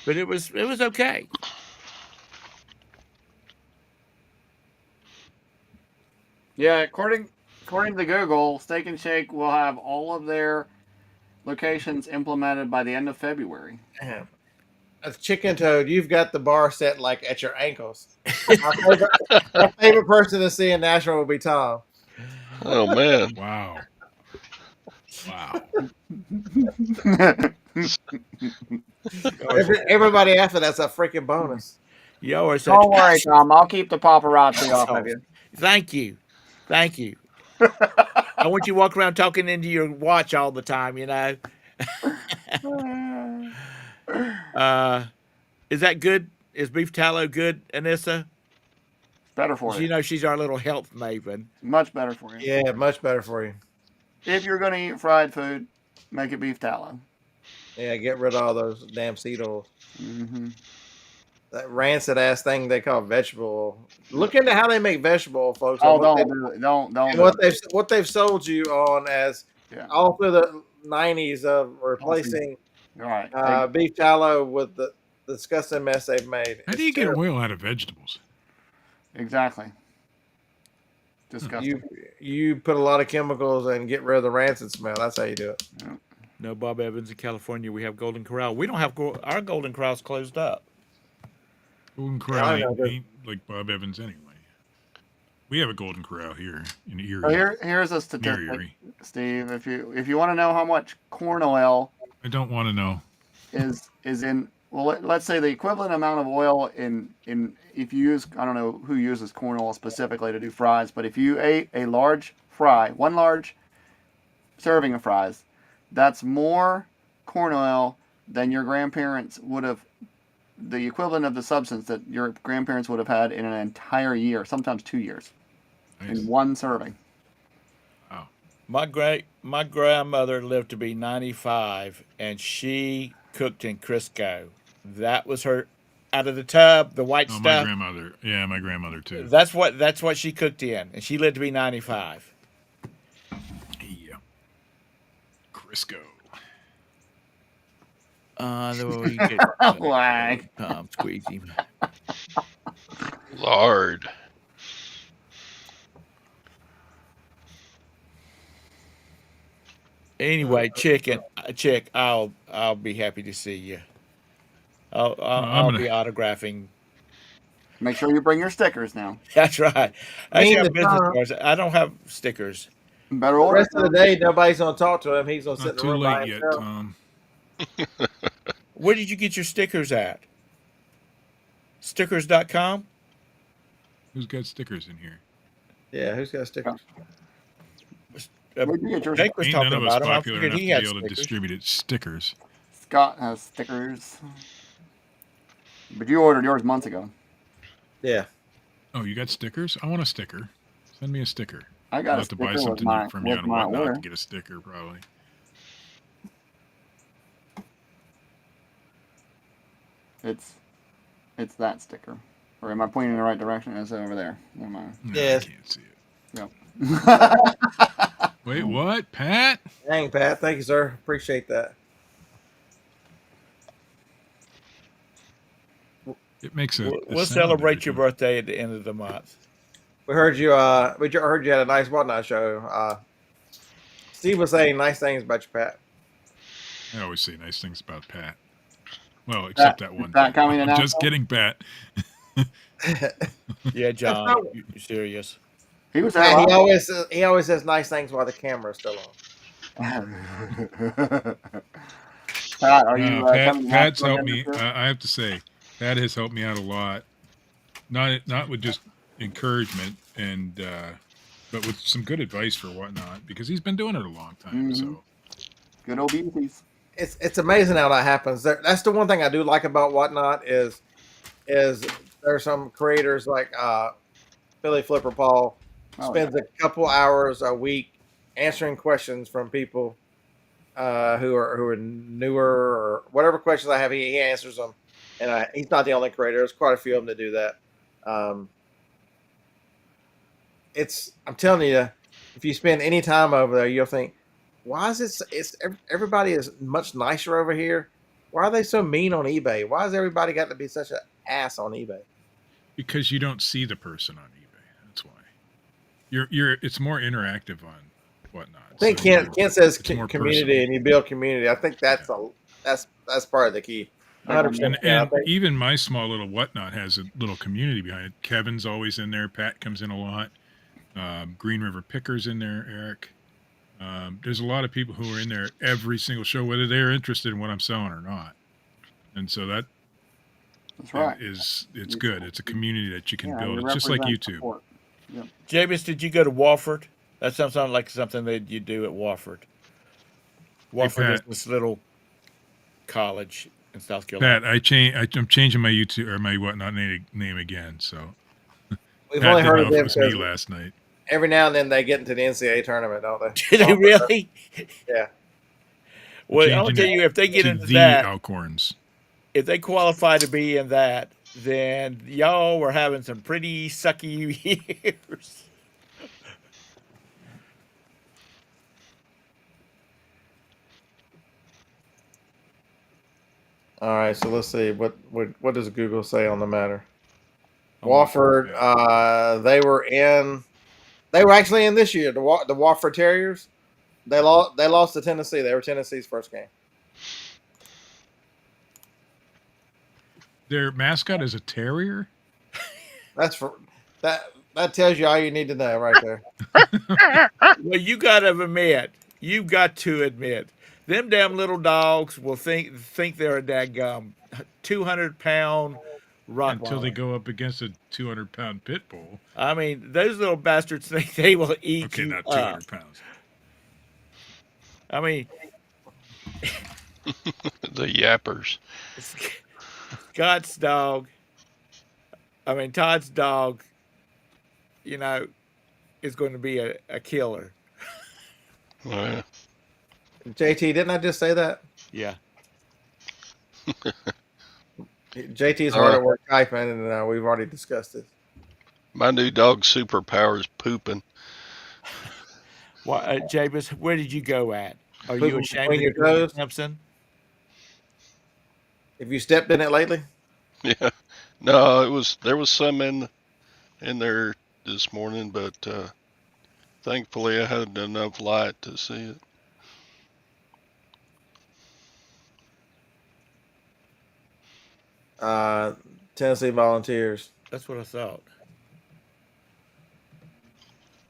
But it was okay. Yeah, according to Google, Steak and Shake will have all of their locations implemented by the end of February. Damn. As Chicken Toad, you've got the bar set like at your ankles. My favorite person to see in Nashville will be Tom. Oh man! Wow. Everybody after that's a freaking bonus. You always say, Don't worry, Tom. I'll keep the paparazzi off Oh, of you. thank you. Thank you. I want you to walk around talking into your watch all the time, you know. Is that good? Is beef tallow good, Anissa? Better for You you. know she's our little health maven. Much better for you. Yeah, much better for you. If you're going to eat fried food, make it beef tallow. Yeah, get rid of all those damn seed oils. Mm-hmm. That rancid ass thing they call vegetable oil. Look into how they make vegetable oil, folks. Oh, and what don't they- do it. Don't. and what they've sold you on as Yeah. all through the 90s of replacing All right. beef tallow with the disgusting mess they've made. How do It's you get terrible. oil out of vegetables? Exactly. Disgusting. You put a lot of chemicals and get rid of the rancid smell. That's how you do it. No, Bob Evans in California. We have Golden Corral. We don't have our Golden Corral's closed up. Golden I Corral know that- ain't like Bob Evans anyway. We have a Golden Corral here in Erie. So here's a near statistic, Erie. Steve. If you want to know how much corn oil I don't want to know. is in, well, let's say the equivalent amount of oil in if you use, I don't know who uses corn oil specifically to do fries, but if you ate a large fry, one large serving of fries, that's more corn oil than your grandparents would have, the equivalent of the substance that your grandparents would have had in an entire year, sometimes 2 years, Nice. in one serving. My grandmother lived to be 95, and she cooked in Crisco. That was her out of the tub, the white Oh, my stuff. grandmother. Yeah, my grandmother too. That's what she cooked in, and she lived to be 95. Yeah. Crisco. The way you get Wag. Tom squeezy. Lard. Anyway, chick, I'll be happy to see you. I'll gonna- be autographing. Make sure you bring your stickers now. That's right. I Me actually and have the business Tom. cards. I don't have stickers. Better The order. rest of the day, nobody's gonna talk to him. He's gonna sit Not in the too room by late yet, himself. Tom. Where did you get your stickers at? Stickers.com? Who's got stickers in here? Yeah, who's got stickers? Where'd you get yours? Jake was Ain't talking none of us about them. I popular figured enough to he be had able to stickers. distribute stickers. Scott has stickers. But you ordered yours months ago. Yeah. Oh, you got stickers? I want a sticker. Send me a sticker. I I'll got a have to buy sticker with something my, from you with on my Whatnot order. to get a sticker, probably. It's that sticker. Or am I pointing in the right direction? It's over there. Never mind. No, Yes. I can't see it. Yep. Wait, what? Pat? Dang, Pat. Thank you, sir. Appreciate that. It makes a. We'll celebrate your birthday at the end of the month. We heard you. We heard you had a nice whatnot show. Steve was saying nice things about you, Pat. I always say nice things about Pat. Well, except that one. Pat time. coming in I'm now? just kidding, Pat. Yeah, John, you serious? He was Yeah, there. he always says nice things while the camera's still on. Pat, are you coming to Pat's Nashville helped again me. this year? I have to say, Pat has helped me out a lot. Not with just encouragement but with some good advice for Whatnot, because he's been doing it a long time. So Good old beefies. It's amazing how that happens. That's the one thing I do like about Whatnot is there's some creators like Billy Flipper Paul spends a couple hours a week answering questions from people who are newer or whatever questions I have. He answers them, and he's not the only creator. There's quite a few of them that do that. I'm telling you, if you spend any time over there, you'll think, why is it's everybody is much nicer over here? Why are they so mean on eBay? Why has everybody got to be such an ass on eBay? because you don't see the person on eBay. That's why. It's more interactive on Whatnot. I think So Ken says it's more community, personal. and you build community. I think that's part of the key. 100%. And even my small little Whatnot has a little community behind it. Kevin's always in there. Pat comes in a lot. Green River Picker's in there, Eric. There's a lot of people who are in there every single show, whether they're interested in what I'm selling or not. And so That's right. It's good. It's a community that you can Yeah, build. you It's just like represent YouTube. support. Yep. James, did you go to Wofford? That sounds like something that you do at Wofford. Wofford is Pat. this little college in South Carolina. Pat, I'm changing my YouTube or my whatnot name again. So We've Pat only didn't heard know of if it them was me because last night. every now and then they get into the NCAA tournament, don't they? Do they really? Yeah. Well, I'll Changing tell it you, if they get to into the that, Alcorns. if they qualify to be in that, then y'all were having some pretty sucky years. All right, so let's see what does Google say on the matter. Oh my Wofford, they were actually in this year. The Wofford Terriers, they lost to Tennessee. They were Tennessee's first game. Their mascot is a terrier. That's for that tells you all you need to know right there. Well, you got to admit, them damn little dogs will think they're a daggum 200-pound Rottweiler. Until they go up against a 200-pound pit bull. I mean, those little bastards think they will eat Okay, you not up. 200 pounds. I mean, The yappers. Todd's dog, you know, is going to be a killer. Yeah. JT, didn't I just say that? Yeah. JT's hard at work typing, and we've already discussed it. My new dog's superpower is pooping. Well, Jabez, where did you go at? Are Pooping you ashamed between of your doing toes? Simpson? Have you stepped in it lately? Yeah. No, there was some in there this morning, but thankfully I had enough light to see it. Tennessee Volunteers. That's what I thought.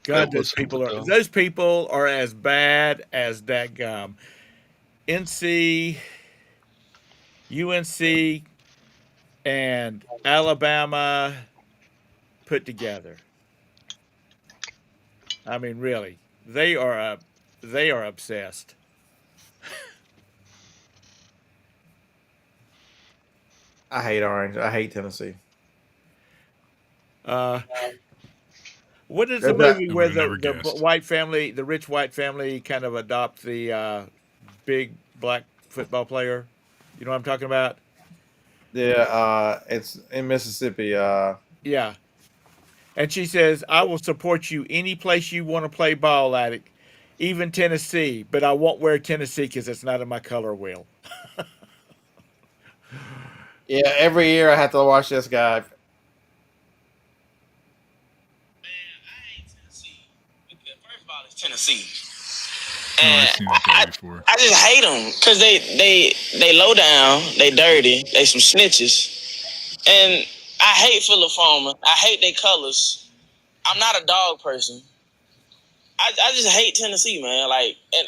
God, That wasn't the dog. those people are as bad as that gum. NC, UNC, and Alabama put together. I mean, really, they are obsessed. I hate Orange. I hate Tennessee. What is the There's movie where I would've the never guessed. white family, the rich white family, kind of adopt the big black football player? You know what I'm talking about? Yeah, it's in Mississippi. Yeah. And she says, "I will support you any place you want to play ball at it, even Tennessee, but I won't wear Tennessee because it's not in my color wheel." Yeah, every year I have to watch this guy. First of all, it's Tennessee, Oh, and I've seen that guy before. I just hate them because they low down, they dirty, they some snitches, and I hate Philip Farmer. I hate their colors. I'm not a dog person. I just hate Tennessee, man. Like, and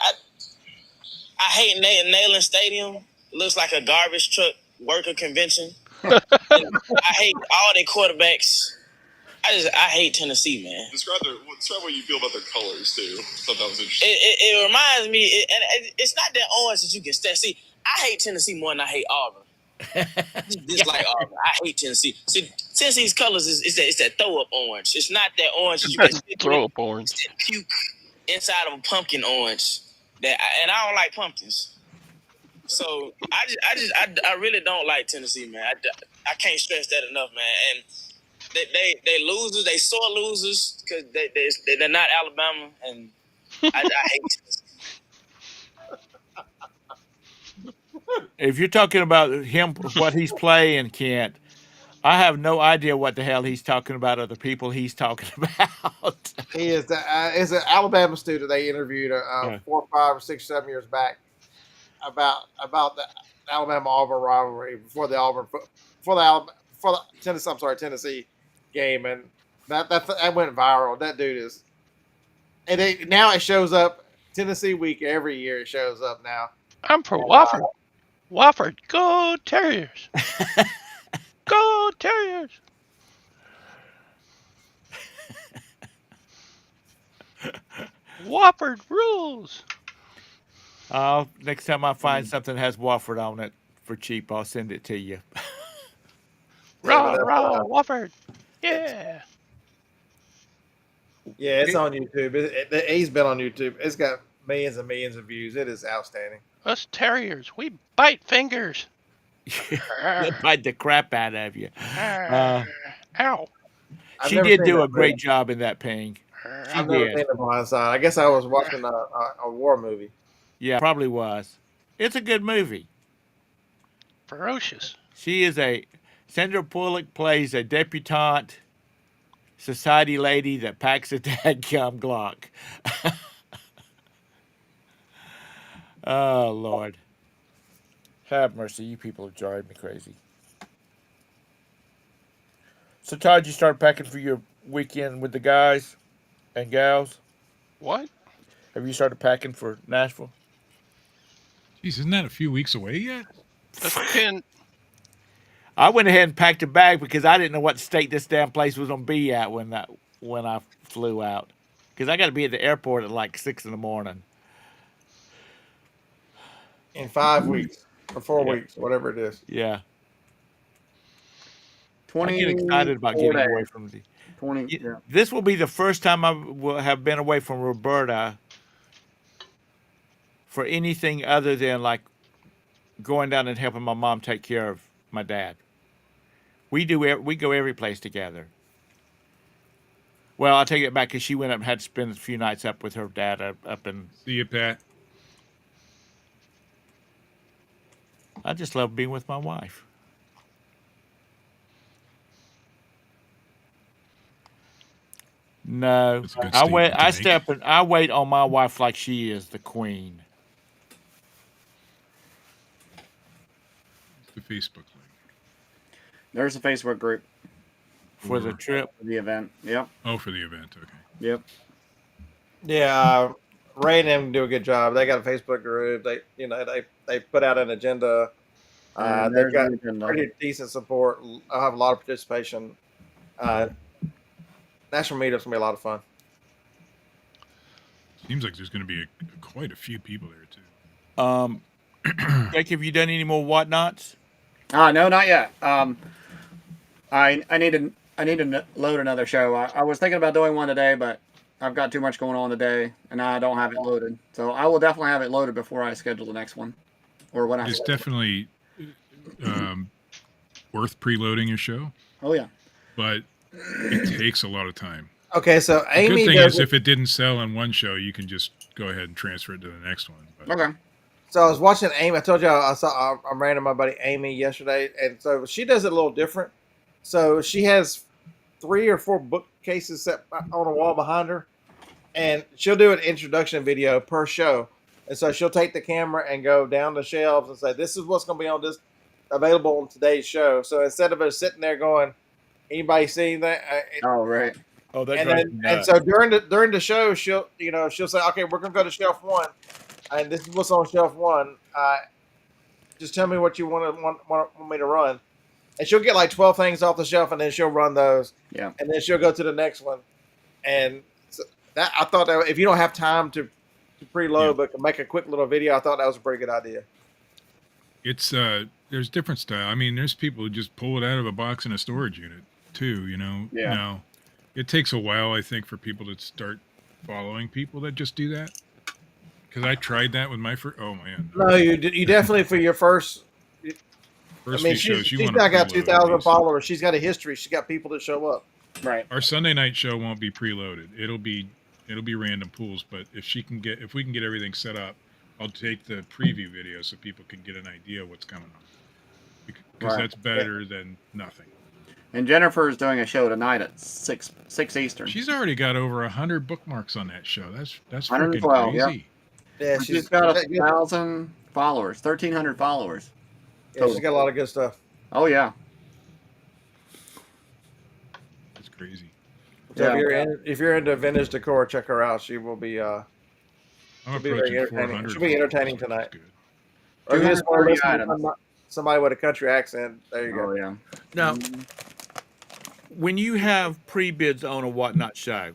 I hate Neyland Stadium. It looks like a garbage truck worker convention. And I hate all their quarterbacks. I hate Tennessee, man. Describe what you feel about their colors too. I thought that was interesting. It reminds me, and it's not that orange that you can stand. See, I hate Tennessee more than I hate Auburn. Just like Auburn, I hate Tennessee. See, Tennessee's colors is that throw up orange. It's not that orange that you can Throw up orange. It's that puke inside of a pumpkin orange. And I don't like pumpkins. So I really don't like Tennessee, man. I can't stress that enough, man. And they losers, they sore losers because they're not Alabama, and I hate Tennessee. If you're talking about him, what he's playing, Kent, I have no idea what the hell he's talking about or the people he's talking about. He is is an Alabama student they interviewed 4, 5, or 6, 7 years back about the Alabama Auburn rivalry before the Tennessee game, and that went viral. That dude is, and now it shows up Tennessee week every year. It shows up now. I'm for Wofford. Wofford, go Terriers. Go Terriers! Wofford rules. Next time I find something that has Wofford on it for cheap, I'll send it to you. Rah, rah, Wofford. Yeah. Yeah, it's on YouTube. He's been on YouTube. It's got millions and millions of views. It is outstanding. Us Terriers, we bite fingers. They'll bite the crap out of you. Ow. I've She never did seen do that a great movie. job in that, Ping. She I've never did. seen The Blind Side. I guess I was watching a war movie. Yeah, probably was. It's a good movie. Ferocious. She is Sandra Bullock plays a debutante society lady that packs a dadgum Glock. Oh, Lord. Have mercy. You people have driven me crazy. So, Todd, you start packing for your weekend with the guys and gals? What? Have you started packing for Nashville? Jeez, isn't that a few weeks away yet? That's 10. I went ahead and packed a bag because I didn't know what state this damn place was going to be at when I flew out. Because I got to be at the airport at like 6 in the morning. In 5 weeks or 4 weeks, whatever it is. Yeah. I get excited about getting away from the 20. Yeah. This will be the first time I will have been away from Roberta for anything other than like going down and helping my mom take care of my dad. We go every place together. Well, I'll take it back because she went up and had to spend a few nights up with her dad up in. See you, Pat. I just love being with my wife. No, That's a good I wait. statement to make. I wait on my wife like she is the queen. The Facebook link. There's a Facebook group For the trip. for the event. Yep. Oh, for the event. Okay. Yep. Yeah, Ray and them do a good job. They got a Facebook group. They put out an agenda. And They've there's got the agenda. pretty decent support. I have a lot of participation. National meetup's gonna be a lot of fun. Seems like there's going to be quite a few people there too. Jake, have you done any more whatnots? No, not yet. I need to load another show. I was thinking about doing one today, but I've got too much going on today, and I don't have it loaded. So I will definitely have it loaded before I schedule the next one, or when I. It's schedule. definitely worth preloading your show, Oh yeah. but it takes a lot of time. Okay, so The Amy good thing does is if it didn't sell on one show, you can just go ahead and transfer it to the next one. But Okay. So I was watching Amy. I told you I ran into my buddy Amy yesterday, and so she does it a little different. So she has 3 or 4 bookcases set on a wall behind her, and she'll do an introduction video per show. And so she'll take the camera and go down the shelves and say, "This is what's going to be on this available on today's show." So instead of her sitting there going, "Anybody seen that?" Oh right. Oh, that and drives then me and nuts. so during the show, she'll say, "Okay, we're gonna go to shelf 1, and this is what's on shelf 1. Just tell me what you want me to run." And she'll get like 12 things off the shelf, and then she'll run those. Yeah. And then she'll go to the next one. And so that I thought that if you don't have time to preload, but can make a quick little video, I thought that was a pretty good idea. it's there's different style. I mean, there's people who just pull it out of a box in a storage unit too. You know. Yeah. No, it takes a while, I think, for people to start following people that just do that. Because I tried that with my first. Oh man. No, you definitely for your first. First I mean, few shows, she's you want now got to preload at 2,000 least. followers. She's got a history. She's got people that show up. Right. Our Sunday night show won't be preloaded. It'll be random pools. But if we can get everything set up, I'll take the preview video so people can get an idea of what's coming on. Because Right. that's better than nothing. And Jennifer is doing a show tonight at 6 Eastern. She's already got over 100 bookmarks on that show. That's freaking 112, yeah. crazy. Yeah, She's got 1,000 followers, 1,300 followers. Yeah, she's got a lot of good stuff. Oh yeah. That's crazy. So Yeah. if you're into vintage decor, check her out. She will be I'm She'll be very approaching entertaining. 400. She'll be entertaining followers. tonight. That's good. Or you just want to 230 listen to items. somebody with a country accent. There you go. Oh yeah. Now, when you have pre-bids on a whatnot show,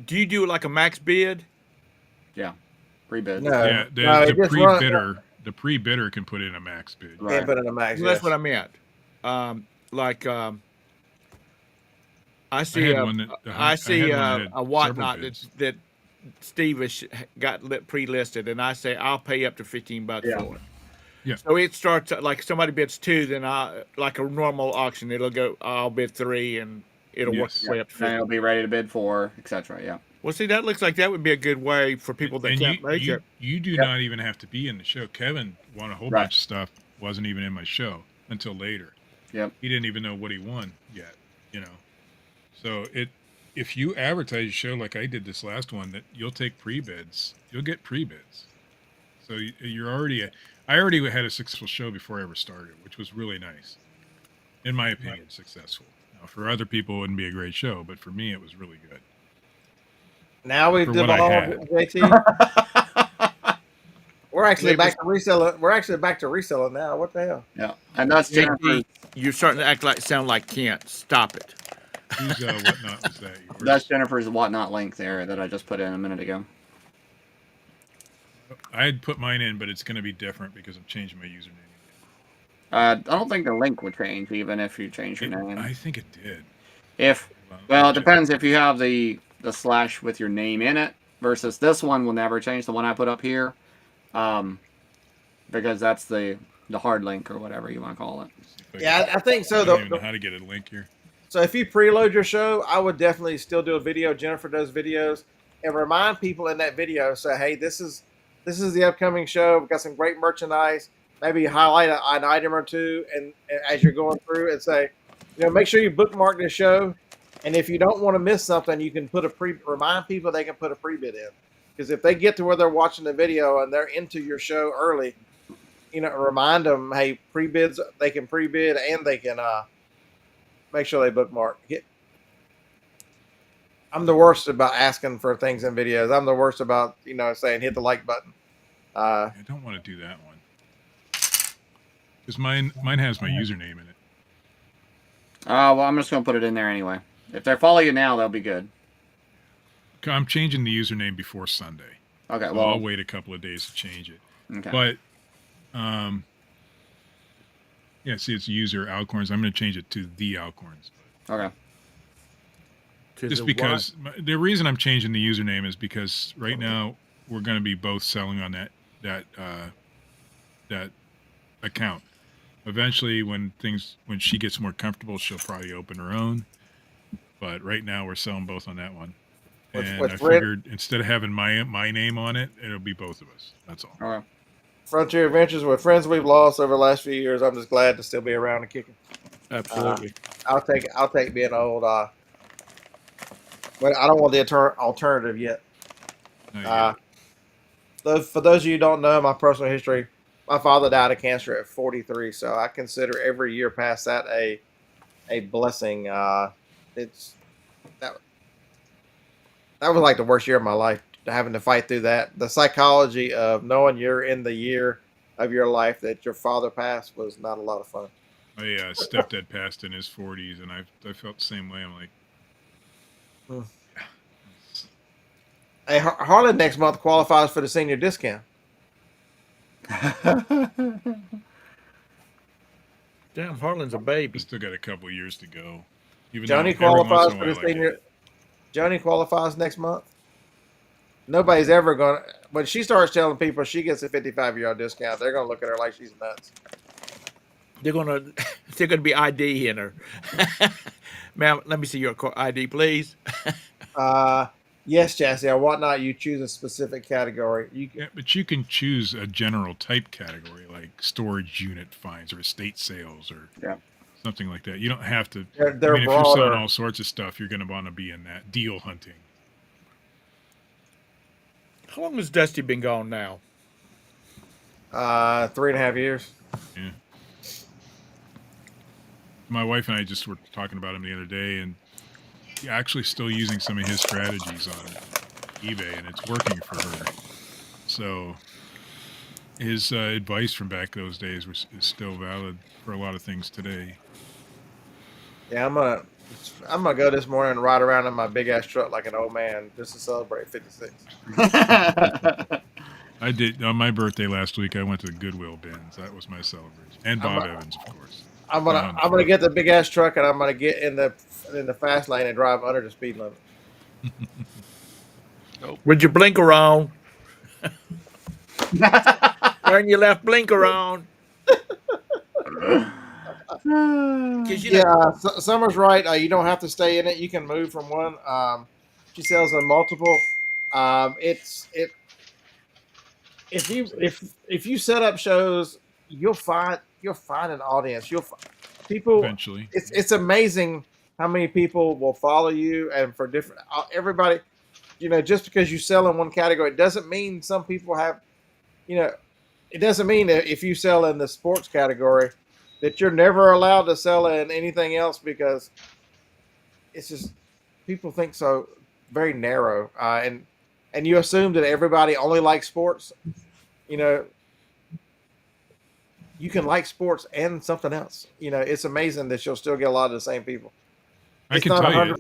do you do like a max bid? Yeah. Pre-bid. No, Yeah, no, the it just run- pre-bidder can put in a max bid. Right. Can't put in a max. Well, that's yes. what I meant. I I see had a, one that I see had one that had a whatnot several bids. that Steve has got pre-listed, and I say I'll pay up to $15 Yeah. for it. Yeah. So it starts like somebody bids 2, then like a normal auction, it'll go. I'll bid 3, and it'll work Yes. its way up to Then 50. it'll be ready to bid for, etc. Yeah. Well, see, that looks like that would be a good way for people that And can't make it. you do not even have to be in the show. Kevin won a whole Right. bunch of stuff, wasn't even in my show until later. Yep. He didn't even know what he won yet, So if you advertise your show like I did this last one, that you'll take pre-bids, you'll get pre-bids. So I already had a successful show before I ever started, which was really nice. In my opinion, successful. Now, for other people, it wouldn't be a great show, but for me, it was really good. Now we've For what I devolved, had. JT. We're actually back to reselling. We're actually back to reselling now. What the hell? Yeah. And that's Jennifer's. You're starting to sound like Kent. Stop it. Whose whatnot was that? Yours? That's Jennifer's whatnot link there that I just put in a minute ago. I had put mine in, but it's going to be different because I'm changing my username. I don't think the link would change even if you change your name. I think it did. Well, it depends if you have the slash with your name in it versus this one will never change, the one I put up here, because that's the hard link or whatever you want to call it. Yeah, I think so. I don't even know how to get a link here. So if you preload your show, I would definitely still do a video. Jennifer does videos, and remind people in that video. Say, hey, this is the upcoming show. We've got some great merchandise. Maybe highlight an item or two, and as you're going through, and say, make sure you bookmark the show. And if you don't want to miss something, you can remind people they can put a pre-bid in. Because if they get to where they're watching the video and they're into your show early, remind them, hey, pre-bids, they can pre-bid and they can make sure they bookmark. I'm the worst about asking for things in videos. I'm the worst about, saying hit the like button. I don't want to do that one. Because mine has my username in it. Well, I'm just going to put it in there anyway. If they follow you now, they'll be good. I'm changing the username before Sunday. Okay, So well, I'll wait a couple of days to change it. okay. But, see, it's user Alcorns. I'm going to change it to the Alcorns. Okay. Just because the reason I'm changing the username is because right now we're going to be both selling on that account. Eventually, when she gets more comfortable, she'll probably open her own. But right now, we're selling both on that one. And I figured instead of having my name on it, it'll be both of us. That's all. All right. Frontier Adventures with friends we've lost over the last few years. I'm just glad to still be around and kicking. Absolutely. I'll take being old. But I don't want the alternative yet. Not For those of you who don't know my personal history, my father died of cancer at 43, so I consider every year past that a blessing. That was like the worst year of my life, having to fight through that. The psychology of knowing you're in the year of your life that your father passed was not a lot of fun. My stepdad passed in his 40s, and I felt the same way. I'm like, Hey, Harlan next month qualifies for the senior discount. Damn, Harlan's a baby. we still got a couple of years to go. Even Johnny though every qualifies once in a for the while I get senior. it. Johnny qualifies next month. Nobody's ever going to. When she starts telling people she gets a 55-year-old discount, they're going to look at her like she's nuts. They're gonna be ID in her. Ma'am, let me see your ID, please. Yes, Chassis. Or whatnot. You choose a specific category. Yeah, but you can choose a general type category like storage unit finds or estate sales or something like that. You don't have to. They're if you're broader. selling all sorts of stuff, you're going to want to be in that deal hunting. How long has Dusty been gone now? 3.5 years. Yeah. My wife and I just were talking about him the other day, and actually still using some of his strategies on eBay, and it's working for her. So his advice from back those days is still valid for a lot of things today. Yeah, I'm gonna go this morning and ride around in my big ass truck like an old man just to celebrate 56. I did on my birthday last week. I went to the Goodwill bins. That was my celebration, and Bob Evans, of course. I'm gonna get the big ass truck and I'm gonna get in the fast lane and drive under the speed limit. With your blinker on. Turn your left blinker on. Yeah, Summer's right. You don't have to stay in it. You can move from one. She sells on multiple. If you set up shows, you'll find an audience. People eventually. It's amazing how many people will follow you, and for different everybody. Just because you sell in one category, it doesn't mean some people have. It doesn't mean that if you sell in the sports category that you're never allowed to sell in anything else, because it's just people think so very narrow, and you assume that everybody only likes sports. You can like sports and something else. It's amazing that you'll still get a lot of the same people. I can tell you,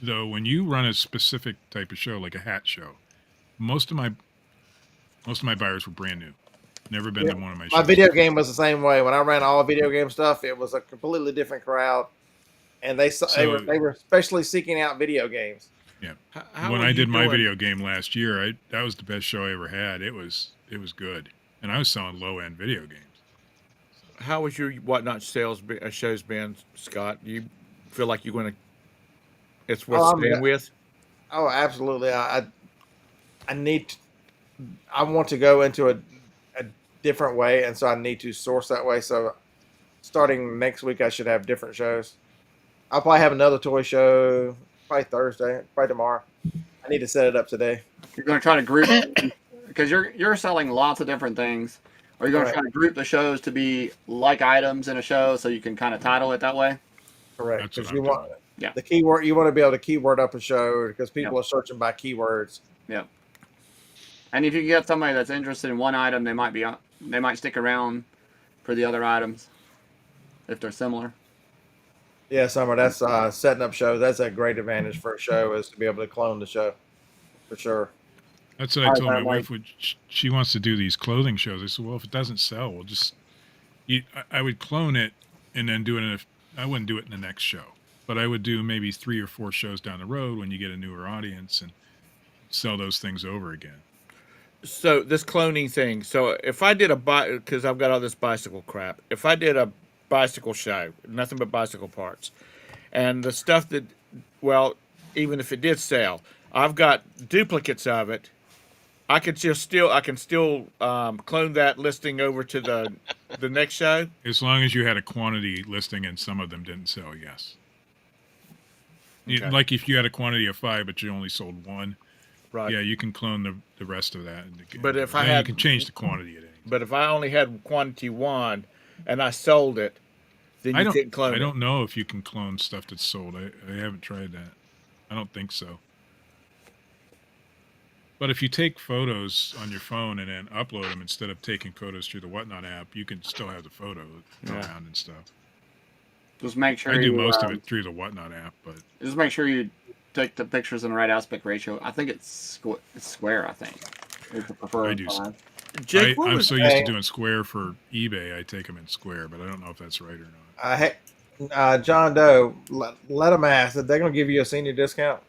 though, when you run a specific type of show, like a hat show, most of my buyers were brand new. Never been to one of my shows. My video game was the same way. When I ran all video game stuff, it was a completely different crowd, and they were especially seeking out video games. Yeah. When I did my video game last year, that was the best show I ever had. It was good, and I was selling low end video games. How was your whatnot sales shows been, Scott? Do you feel like you're going to? It's worth staying with. Oh, absolutely. I want to go into a different way, and so I need to source that way. So starting next week, I should have different shows. I'll probably have another toy show probably Thursday, probably tomorrow. I need to set it up today. You're going to try to group because you're selling lots of different things. Are you going to try to group the shows to be like items in a show so you can kind of title it that way? Correct. Because you want the keyword. You want to be able to keyword up a show because people are searching by keywords. Yeah. And if you get somebody that's interested in one item, they might stick around for the other items if they're similar. Yeah, Summer, that's setting up shows. That's a great advantage for a show, is to be able to clone the show, for sure. That's what I told my wife. She wants to do these clothing shows. I said, well, if it doesn't sell, we'll just... I would clone it and then do it I wouldn't do it in the next show. But I would do maybe 3 or 4 shows down the road when you get a newer audience and sell those things over again. So this cloning thing. So if I did because I've got all this bicycle crap. If I did a bicycle show, nothing but bicycle parts, and the stuff that, well, even if it did sell, I've got duplicates of it. I can still clone that listing over to the next show. As long as you had a quantity listing and some of them didn't sell, yes. Okay. Like if you had a quantity of 5 but you only sold 1. Right. Yeah, you can clone the rest of that. But if you can change the quantity at any. But if I only had quantity 1 and I sold it, then you couldn't clone it. I don't know if you can clone stuff that's sold. I haven't tried that. I don't think so. But if you take photos on your phone and then upload them instead of taking photos through the Whatnot app, you can still have the photo around and stuff. Just make sure I do most of it through the Whatnot app, but just make sure you take the pictures in the right aspect ratio. I think it's square. I think it's the preferred. I do. Jake, I'm so used to doing square for eBay. I take them in square, but I don't know if that's right or not. John Doe, let them ask that they're going to give you a senior discount.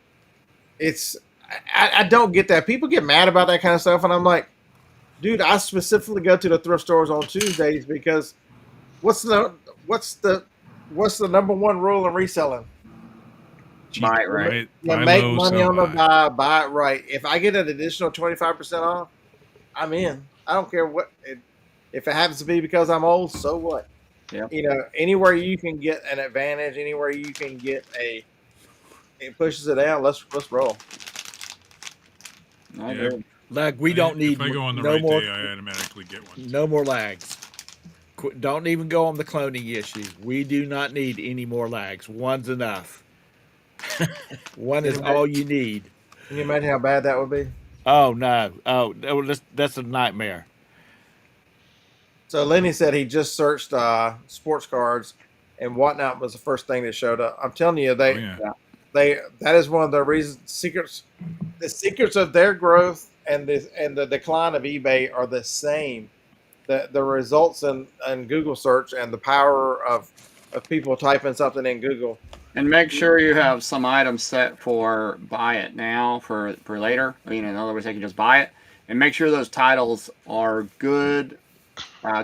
I don't get that. People get mad about that kind of stuff, and I'm like, dude, I specifically go to the thrift stores on Tuesdays because what's the number one rule in reselling? Buy it right. You make money on the buy it right. If I get an additional 25% off, I'm in. I don't care what. If it happens to be because I'm old, so what? Yeah. Anywhere you can get an advantage, anywhere you can get it pushes it down. Let's roll. Lag, we don't need. If I go on the right day, I automatically get one. No more lags. Don't even go on the cloning issues. We do not need any more lags. One's enough. One is all you need. Can you imagine how bad that would be? Oh no! Oh, that's a nightmare. So Lenny said he just searched sports cards, and whatnot was the first thing that showed up. I'm telling you, Oh yeah. they that is one of the reasons secrets. The secrets of their growth and the decline of eBay are the same. The results in Google search and the power of people typing something in Google. And make sure you have some items set for buy it now for later. I mean, in other words, they can just buy it. And make sure those titles are good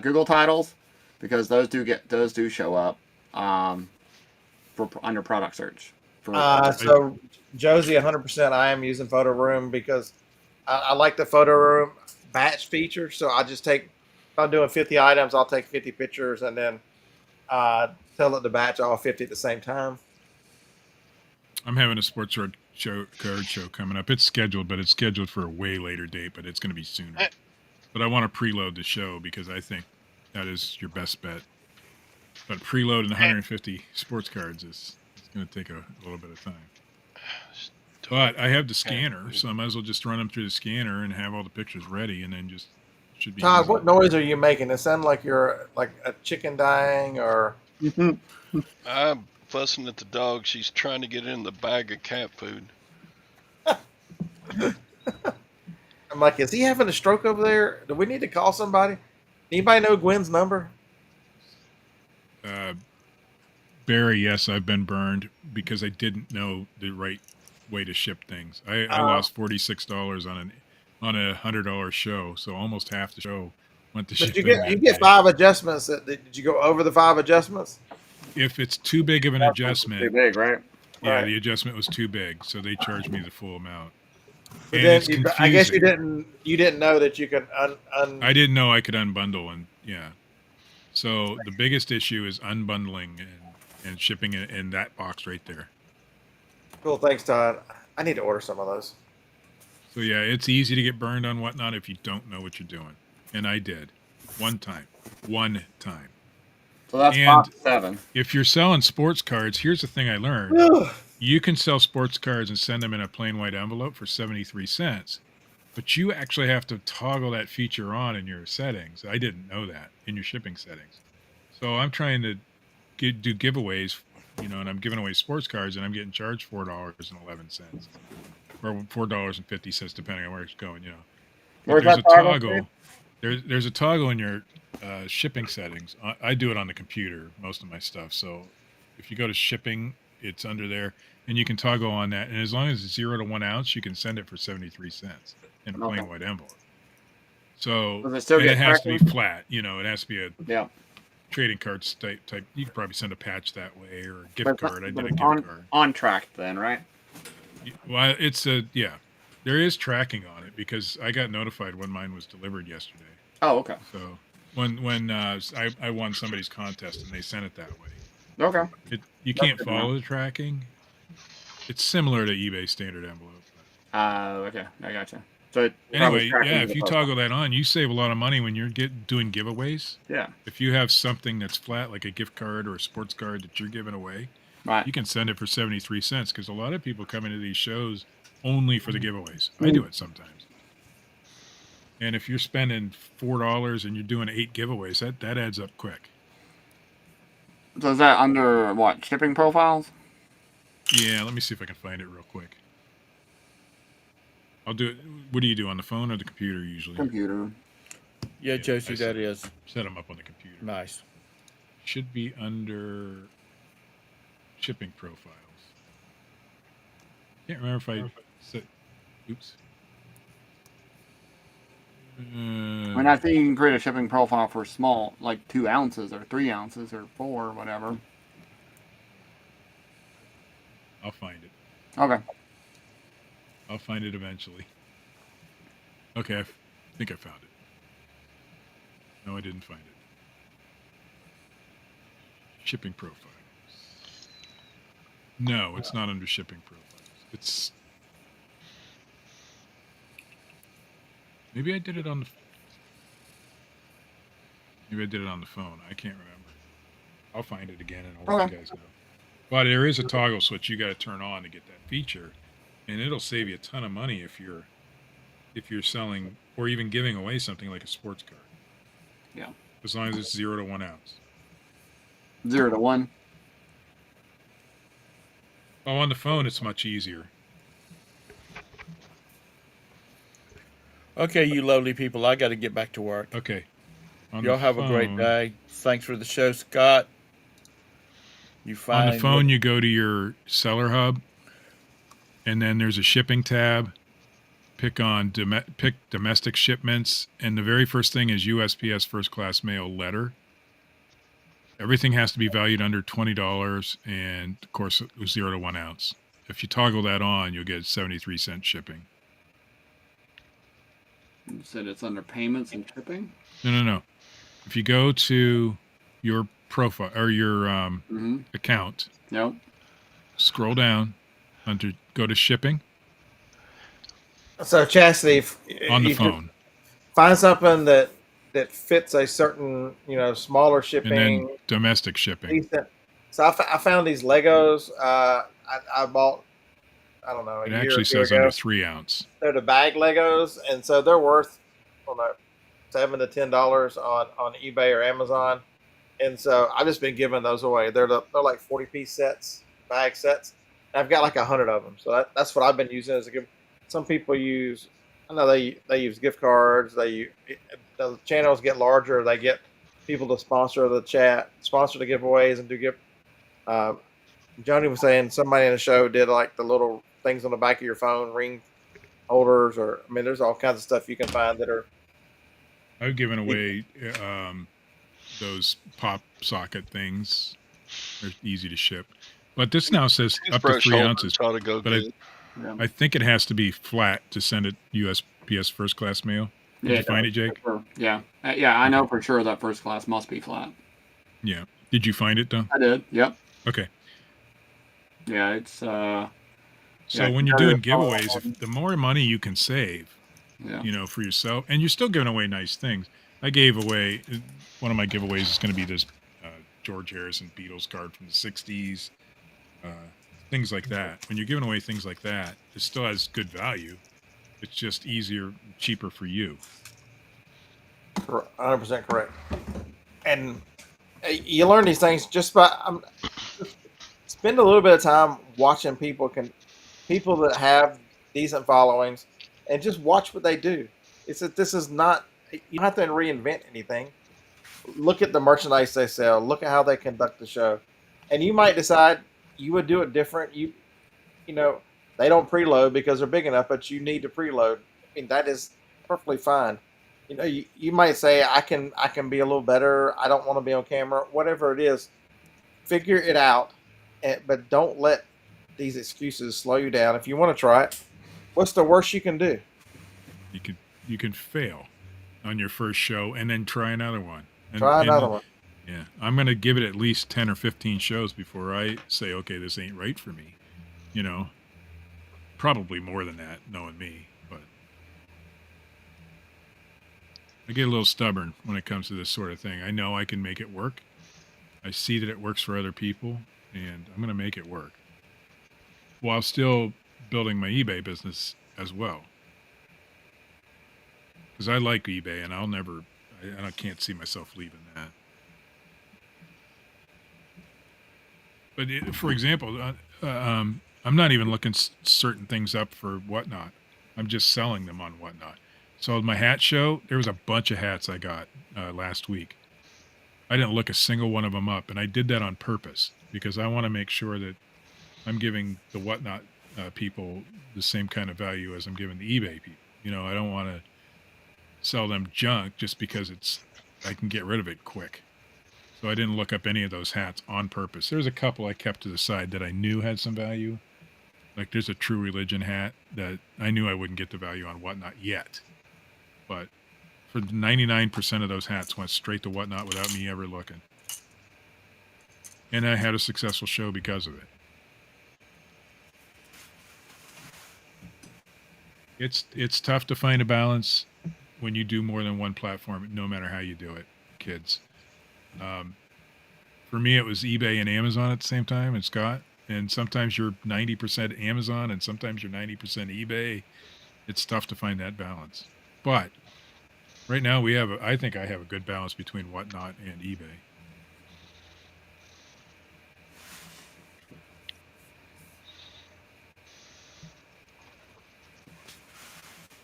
Google titles, because those do show up for under product search. So Josie, 100%. I am using Photo Room because I like the Photo Room batch feature. So I just take, if I'm doing 50 items, I'll take 50 pictures and then tell it to batch all 50 at the same time. I'm having a sports card show coming up. It's scheduled, but it's scheduled for a way later date, but it's going to be sooner. But I want to preload the show because I think that is your best bet. But preloading 150 sports cards is going to take a little bit of time. But I have the scanner, so I might as well just run them through the scanner and have all the pictures ready, and then just should be. Todd, easy. what noise are you making? It sounds like you're like a chicken dying, or I'm fussing at the dog. She's trying to get in the bag of cat food. I'm like, is he having a stroke over there? Do we need to call somebody? Anybody know Gwen's number? Barry, yes, I've been burned because I didn't know the right way to ship things. I lost $46 on a $100 show, so almost half the show went to But shipping. you get 5 adjustments. Did you go over the 5 adjustments? If it's too big of an adjustment, Too big, right? yeah, Right. the adjustment was too big, so they charged me the full amount. But And then it's I guess confusing. you didn't know that you could I didn't know I could unbundle, and yeah. So the biggest issue is unbundling and shipping it in that box right there. Cool, thanks, Todd. I need to order some of those. So yeah, it's easy to get burned on whatnot if you don't know what you're doing, and I did one time. So that's And box 7. if you're selling sports cards, here's the thing I learned: you can sell sports cards and send them in a plain white envelope for 73 cents. But you actually have to toggle that feature on in your settings. I didn't know that in your shipping settings. So I'm trying to do giveaways, and I'm giving away sports cards, and I'm getting charged $4.11 or $4.50, depending on where it's going. But Where's there's that a toggle, toggle. There's a toggle in your shipping settings. I do it on the computer, most of my stuff. So if you go to shipping, it's under there, and you can toggle on that. And as long as it's 0 to 1 ounce, you can send it for 73 cents. In a plain white envelope. So Does it still and get it has to be tracking? flat. It has to be a Yeah. trading card type. You could probably send a patch that way or a But gift it's not- card. I but did a it's gift card. on track then, right? Well, it's there is tracking on it because I got notified when mine was delivered yesterday. Oh, okay. So when I won somebody's contest and they sent it that way. Okay. You That's can't good to follow know. the tracking. It's similar to eBay standard envelope. Okay. I gotcha. So it probably Anyway, tracking yeah, to if the you post toggle office. that on, you save a lot of money when you're doing giveaways. Yeah. If you have something that's flat, like a gift card or a sports card that you're giving away, Right. you can send it for 73 cents because a lot of people come into these shows only for the giveaways. I do it sometimes. And if you're spending $4 and you're doing 8 giveaways, that adds up quick. So is that under what? Shipping profiles? Yeah, let me see if I can find it real quick. I'll do it. What do you do, on the phone or the computer usually? Computer. Yeah, Josie, I that is set them up on the computer. nice. Should be under shipping profiles. Can't remember if I set. Oops. I mean, I think you can create a shipping profile for small, like 2 ounces or 3 ounces or 4 or whatever. I'll find it. Okay. I'll find it eventually. Okay, I think I found it. No, I didn't find it. Shipping profiles. No, it's not under shipping profiles. It's maybe I did it on the. Maybe I did it on the phone. I can't remember. I'll find it again and I'll let you guys know. But there is a toggle switch you got to turn on to get that feature, and it'll save you a ton of money if if you're selling or even giving away something like a sports car. Yeah. As long as it's 0 to 1 ounce. 0 to 1. Oh, on the phone, it's much easier. Okay, you lovely people, I got to get back to work. Okay. Y'all have a great day. Thanks for the show, Scott. On the phone, you go to your seller hub, and then there's a shipping tab. Pick domestic shipments, and the very first thing is USPS first class mail letter. Everything has to be valued under $20, and of course, 0 to 1 ounce. If you toggle that on, you'll get 73-cent shipping. You said it's under payments and shipping? No. If you go to your profile or your account, Yep. scroll down go to shipping. So Chastity, On the phone. Find something that fits a certain, smaller shipping. And then domestic shipping. Decent. So I found these Legos. I bought, I don't know, it actually says under 3 ounce. They're the bag Legos, and so they're worth, I don't know, $7 to $10 on eBay or Amazon. And so I've just been giving those away. They're like 40-piece sets, bag sets. And I've got like 100 of them. So that's what I've been using as a gift. Some people use, I know they use gift cards. The channels get larger. They get people to sponsor the chat, sponsor the giveaways, and do gift. Joni was saying somebody in the show did like the little things on the back of your phone, ring holders, there's all kinds of stuff you can find that are. I've given away those pop socket things. They're easy to ship. But this now says up to 3 ounces. I think it has to be flat to send it USPS first class mail. Did you find it, Jake? Sure. Yeah. I know for sure that first class must be flat. Yeah. Did you find it, though? I did. Yep. Okay. Yeah, it's... So when you're doing giveaways, the more money you can save, for yourself, and you're still giving away nice things. I gave away, one of my giveaways is going to be this George Harrison Beatles card from the 60s, things like that. When you're giving away things like that, it still has good value. It's just easier, cheaper for you. 100% correct. And you learn these things just by spend a little bit of time watching people that have decent followings, and just watch what they do. This is not, you don't have to reinvent anything. Look at the merchandise they sell. Look at how they conduct the show, and you might decide you would do it different. They don't preload because they're big enough, but you need to preload. I mean, that is perfectly fine. You might say I can be a little better. I don't want to be on camera. Whatever it is, figure it out, but don't let these excuses slow you down. If you want to try it, what's the worst you can do? You can fail on your first show and then try another one. Try another one. Yeah, I'm going to give it at least 10 or 15 shows before I say, okay, this ain't right for me. Probably more than that, knowing me. But I get a little stubborn when it comes to this sort of thing. I know I can make it work. I see that it works for other people, and I'm going to make it work, while still building my eBay business as well. Because I like eBay, and I can't see myself leaving that. But for example, I'm not even looking certain things up for Whatnot. I'm just selling them on Whatnot. So my hat show, there was a bunch of hats I got last week. I didn't look a single one of them up, and I did that on purpose because I want to make sure that I'm giving the Whatnot people the same kind of value as I'm giving the eBay people. I don't want to sell them junk just because I can get rid of it quick. So I didn't look up any of those hats on purpose. There's a couple I kept to the side that I knew had some value. Like there's a True Religion hat that I knew I wouldn't get the value on Whatnot yet. But for 99% of those hats went straight to Whatnot without me ever looking. And I had a successful show because of it. It's tough to find a balance when you do more than one platform, no matter how you do it, kids. For me, it was eBay and Amazon at the same time, and Scott. And sometimes you're 90% Amazon, and sometimes you're 90% eBay. it's tough to find that balance. But right now I think I have a good balance between Whatnot and eBay.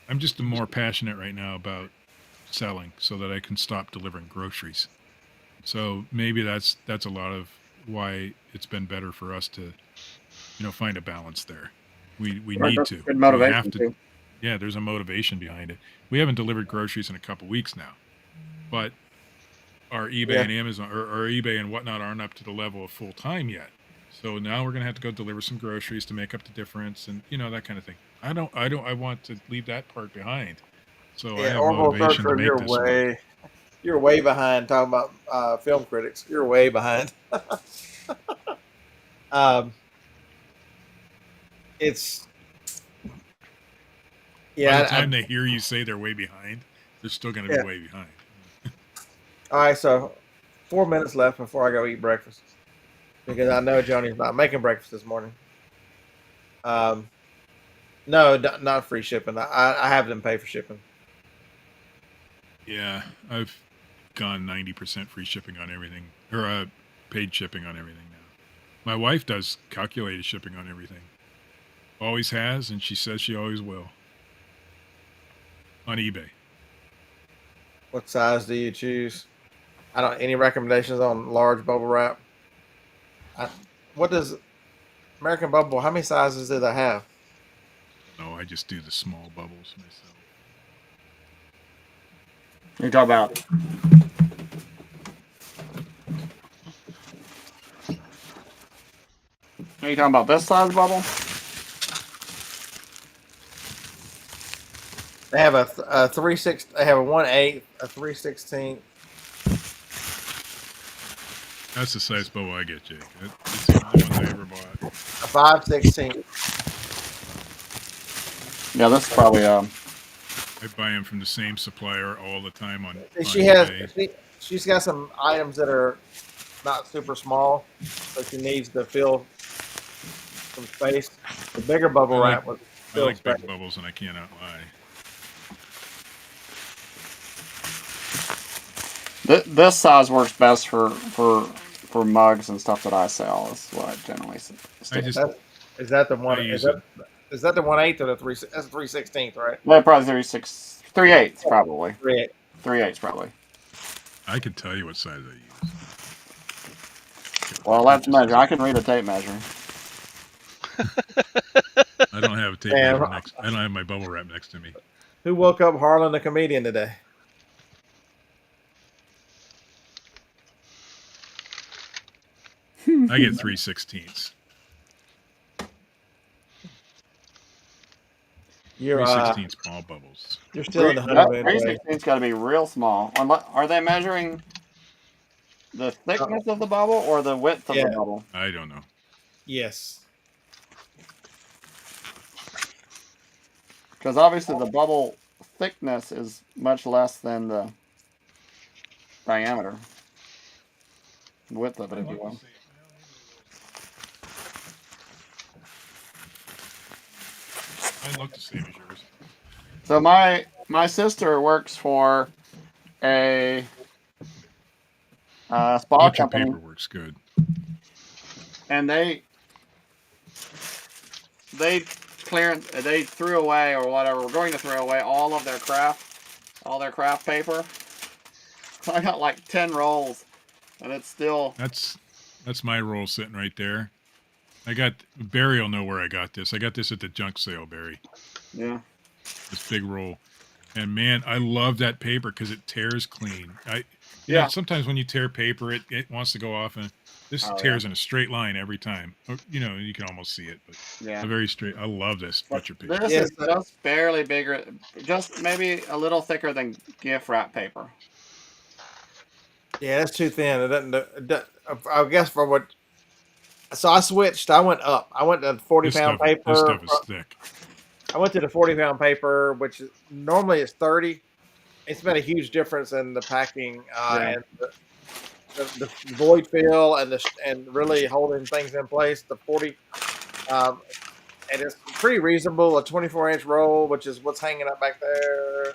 I'm just more passionate right now about selling so that I can stop delivering groceries. So maybe that's a lot of why it's been better for us to, find a balance there. We need That's to. good We have motivation to. too. Yeah, there's a motivation behind it. We haven't delivered groceries in a couple weeks now, but our eBay Yeah. and Amazon or our eBay and Whatnot aren't up to the level of full time yet. So now we're gonna have to go deliver some groceries to make up the difference, and that kind of thing. I want to leave that part behind. So I Yeah, have Orville motivation to Thurford, make this work. you're way behind talking about film critics. You're way behind. It's By yeah. the time they hear you say they're way behind, they're still going to Yeah. be way behind. All right, so 4 minutes left before I go eat breakfast because I know Joni's not making breakfast this morning. No, not free shipping. I have them pay for shipping. Yeah, I've gone 90% free shipping on everything, or paid shipping on everything now. My wife does calculated shipping on everything. Always has, and she says she always will. On eBay. What size do you choose? I don't. Any recommendations on large bubble wrap? What does American Bubble? How many sizes do they have? No, I just do the small bubbles myself. You talk about Are you talking about this size bubble? They have a 3/6. They have a 1/8, a 3/16. That's the size bubble I get, Jake. It's the only one I ever bought. A 5/16. Yeah, this is probably I buy them from the same supplier all the time on eBay. She's got some items that are not super small, so she needs to fill some space. The bigger bubble wrap was I fill like space. big bubbles, and I cannot lie. This size works best for mugs and stuff that I sell. Is what I generally stick. Is that the one? use Is that the 1/8 or the 3? That's the 3/16, right? Well, probably 3/8 probably. 3/8. 3/8 probably. I could tell you what size I use. Well, let's measure. I can read a tape measure. I don't have a tape measure next. I don't have my bubble wrap next to me. Who woke up Harlan the comedian today? I get 3/16. You're 3/16 small bubbles. You're still in the 100 million. 3/16's got to be real small. Are they measuring the thickness of the bubble or the width of the bubble? I don't know. Yes. Because obviously the bubble thickness is much less than the diameter. The width of it, if you will. I look the same as yours. So my sister works for a spa Butcher company, paper works good. and they threw away or whatever. We're going to throw away all their craft paper. I got like 10 rolls, and it's still. That's my roll sitting right there. Barry will know where I got this. I got this at the junk sale, Barry. Yeah. This big roll. And man, I love that paper because it tears clean. Sometimes when you tear paper, it wants to go off, and this tears in a straight line every time. You can almost see it, but a very straight. I love this butcher paper. This is just barely bigger, just maybe a little thicker than gift wrap paper. Yeah, that's too thin. It doesn't. I guess for what. So I switched. I went up. I went to 40-pound paper. This stuff is thick. I went to the 40-pound paper, which normally is 30. It's been a huge difference in the packing and the void fill and really holding things in place. The 40, and it's pretty reasonable. A 24-inch roll, which is what's hanging up back there.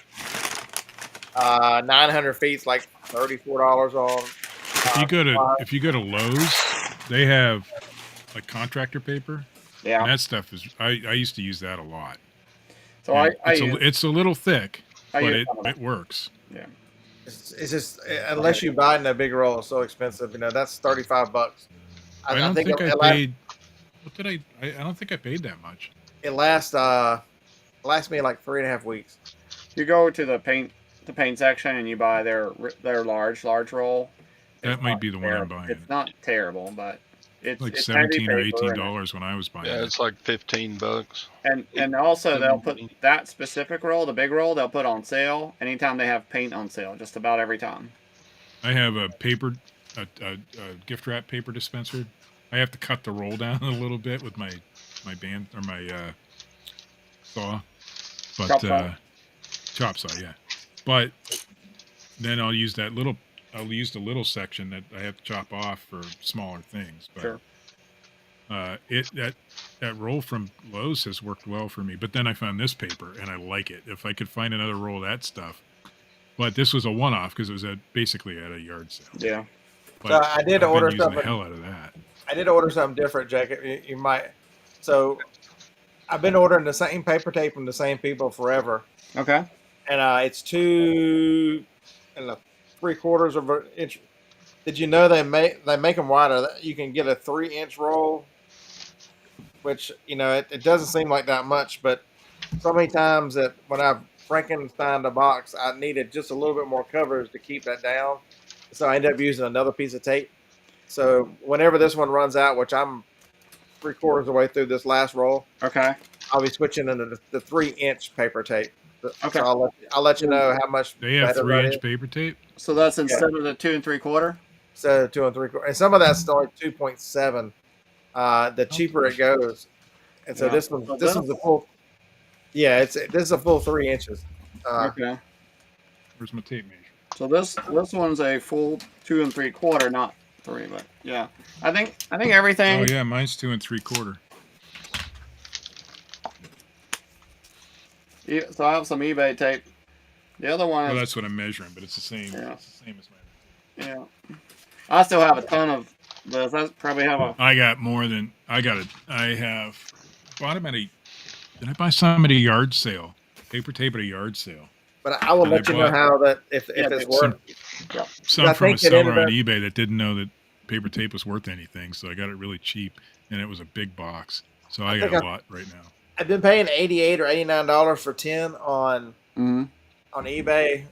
900 feet's like $34 on. If you go to Lowe's, they have like contractor paper. Yeah. And that stuff is I used to use that a lot. So And I it's a little thick, I but use some of it works. Yeah. It's just unless you buy it in a big roll, it's so expensive. That's $35. I don't think I paid. What did I don't think I paid that much. It lasts me like 3.5 weeks. You go to the paint section and you buy their large roll. That might be the one I'm buying. It's not terrible, but it's like it's $17 or heavy paper $18 when I was buying. Yeah, it. it's like $15. and also they'll put that specific roll, the big roll, they'll put on sale anytime they have paint on sale. Just about every time. I have a gift wrap paper dispenser. I have to cut the roll down a little bit with my band or my saw, but chop saw, yeah. But then I'll use the little section that I have to chop off for smaller things. But Sure. That roll from Lowe's has worked well for me. But then I found this paper and I like it. If I could find another roll of that stuff, but this was a one-off because it was basically at a yard sale. Yeah. But So I did I've order been using something. the hell out of that. I did order something different, Jack. You might. So I've been ordering the same paper tape from the same people forever, Okay. and it's 2 3/4 of an inch. Did you know they make them wider? You can get a 3-inch roll, which it doesn't seem like that much, but so many times that when I Frankensteined a box, I needed just a little bit more coverage to keep that down, so I ended up using another piece of tape. So whenever this one runs out, which I'm 3/4 of the way through this last roll, Okay. I'll be switching into the 3-inch paper tape. Okay. So I'll let you know how much They have better that 3-inch is. paper tape. So that's instead of the 2 3/4. So 2 3/4, and some of that's still like 2.7. The cheaper it goes, and so Yeah. this one's a full. Yeah, this is a full 3 inches. Okay. Where's my tape measure? So this one's a full 2 3/4, not 3, but yeah. I think everything. Oh yeah, mine's 2 3/4. So I have some eBay tape. The other one Well, is that's what I'm measuring, but it's the same. Yeah. It's the same as mine. yeah. I still have a ton of those. I probably have a I got more than I got. I bought them at a. Did I buy some at a yard sale? Paper tape at a yard sale. But I will And I let you know bought- how that if Yeah, it's some- worth. Some I from a think it ended seller on up- eBay that didn't know that paper tape was worth anything, so I got it really cheap, and it was a big box. So I got think a lot right now. I've been paying $88 or $89 for 10 on eBay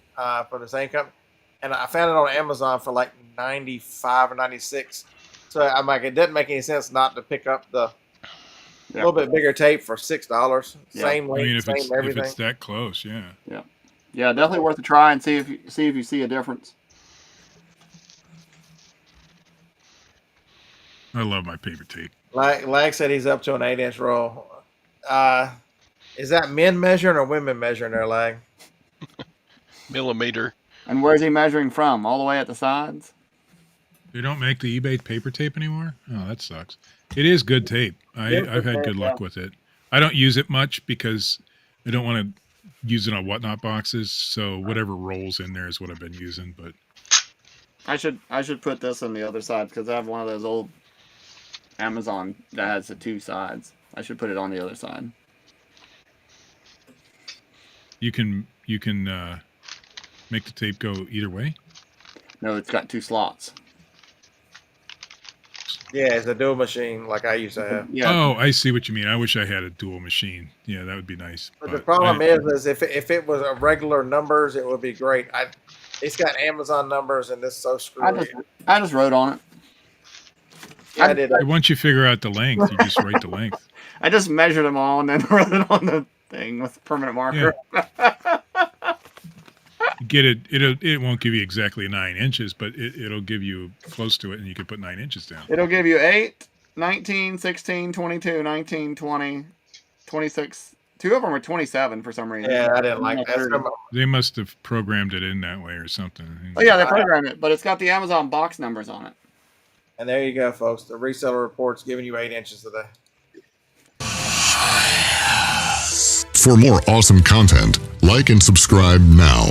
for the same company, and I found it on Amazon for like 95 or 96. So I'm like, it doesn't make any sense not to pick up the little bit bigger tape for $6. Yeah. Same I length, mean, if everything. it's that close, yeah. yeah, definitely worth a try and see if you see a difference. I love my paper tape. Lag said he's up to an 8-inch roll. Is that men measuring or women measuring their lag? Millimeter. And where's he measuring from? All the way at the sides? They don't make the eBay paper tape anymore? Oh, that sucks. It is good tape. I've had good luck with it. I don't use it much because I don't want to use it on whatnot boxes. So whatever rolls in there is what I've been using. But I should put this on the other side because I have one of those old Amazon that has the 2 sides. I should put it on the other side. you can make the tape go either way. No, it's got 2 slots. Yeah, it's a dual machine like I used to have. Yeah. Oh, I see what you mean. I wish I had a dual machine. Yeah, that would be nice. But the problem is if it was a regular numbers, it would be great. It's got Amazon numbers, and this is so screwy. I just wrote on it. Yeah, I did. Once you figure out the length, you just write the length. I just measured them all and then wrote it on the thing with a permanent marker. Get it. It won't give you exactly 9 inches, but it'll give you close to it, and you can put 9 inches down. It'll give you 8, 19, 16, 22, 19, 20, 26. 2 of them are 27 for some reason. Yeah, I didn't like that. They must have programmed it in that way or something. Oh yeah, they programmed it, but it's got the Amazon box numbers on it. And there you go, folks. The reseller report's giving you 8 inches today. For more awesome content, like and subscribe now.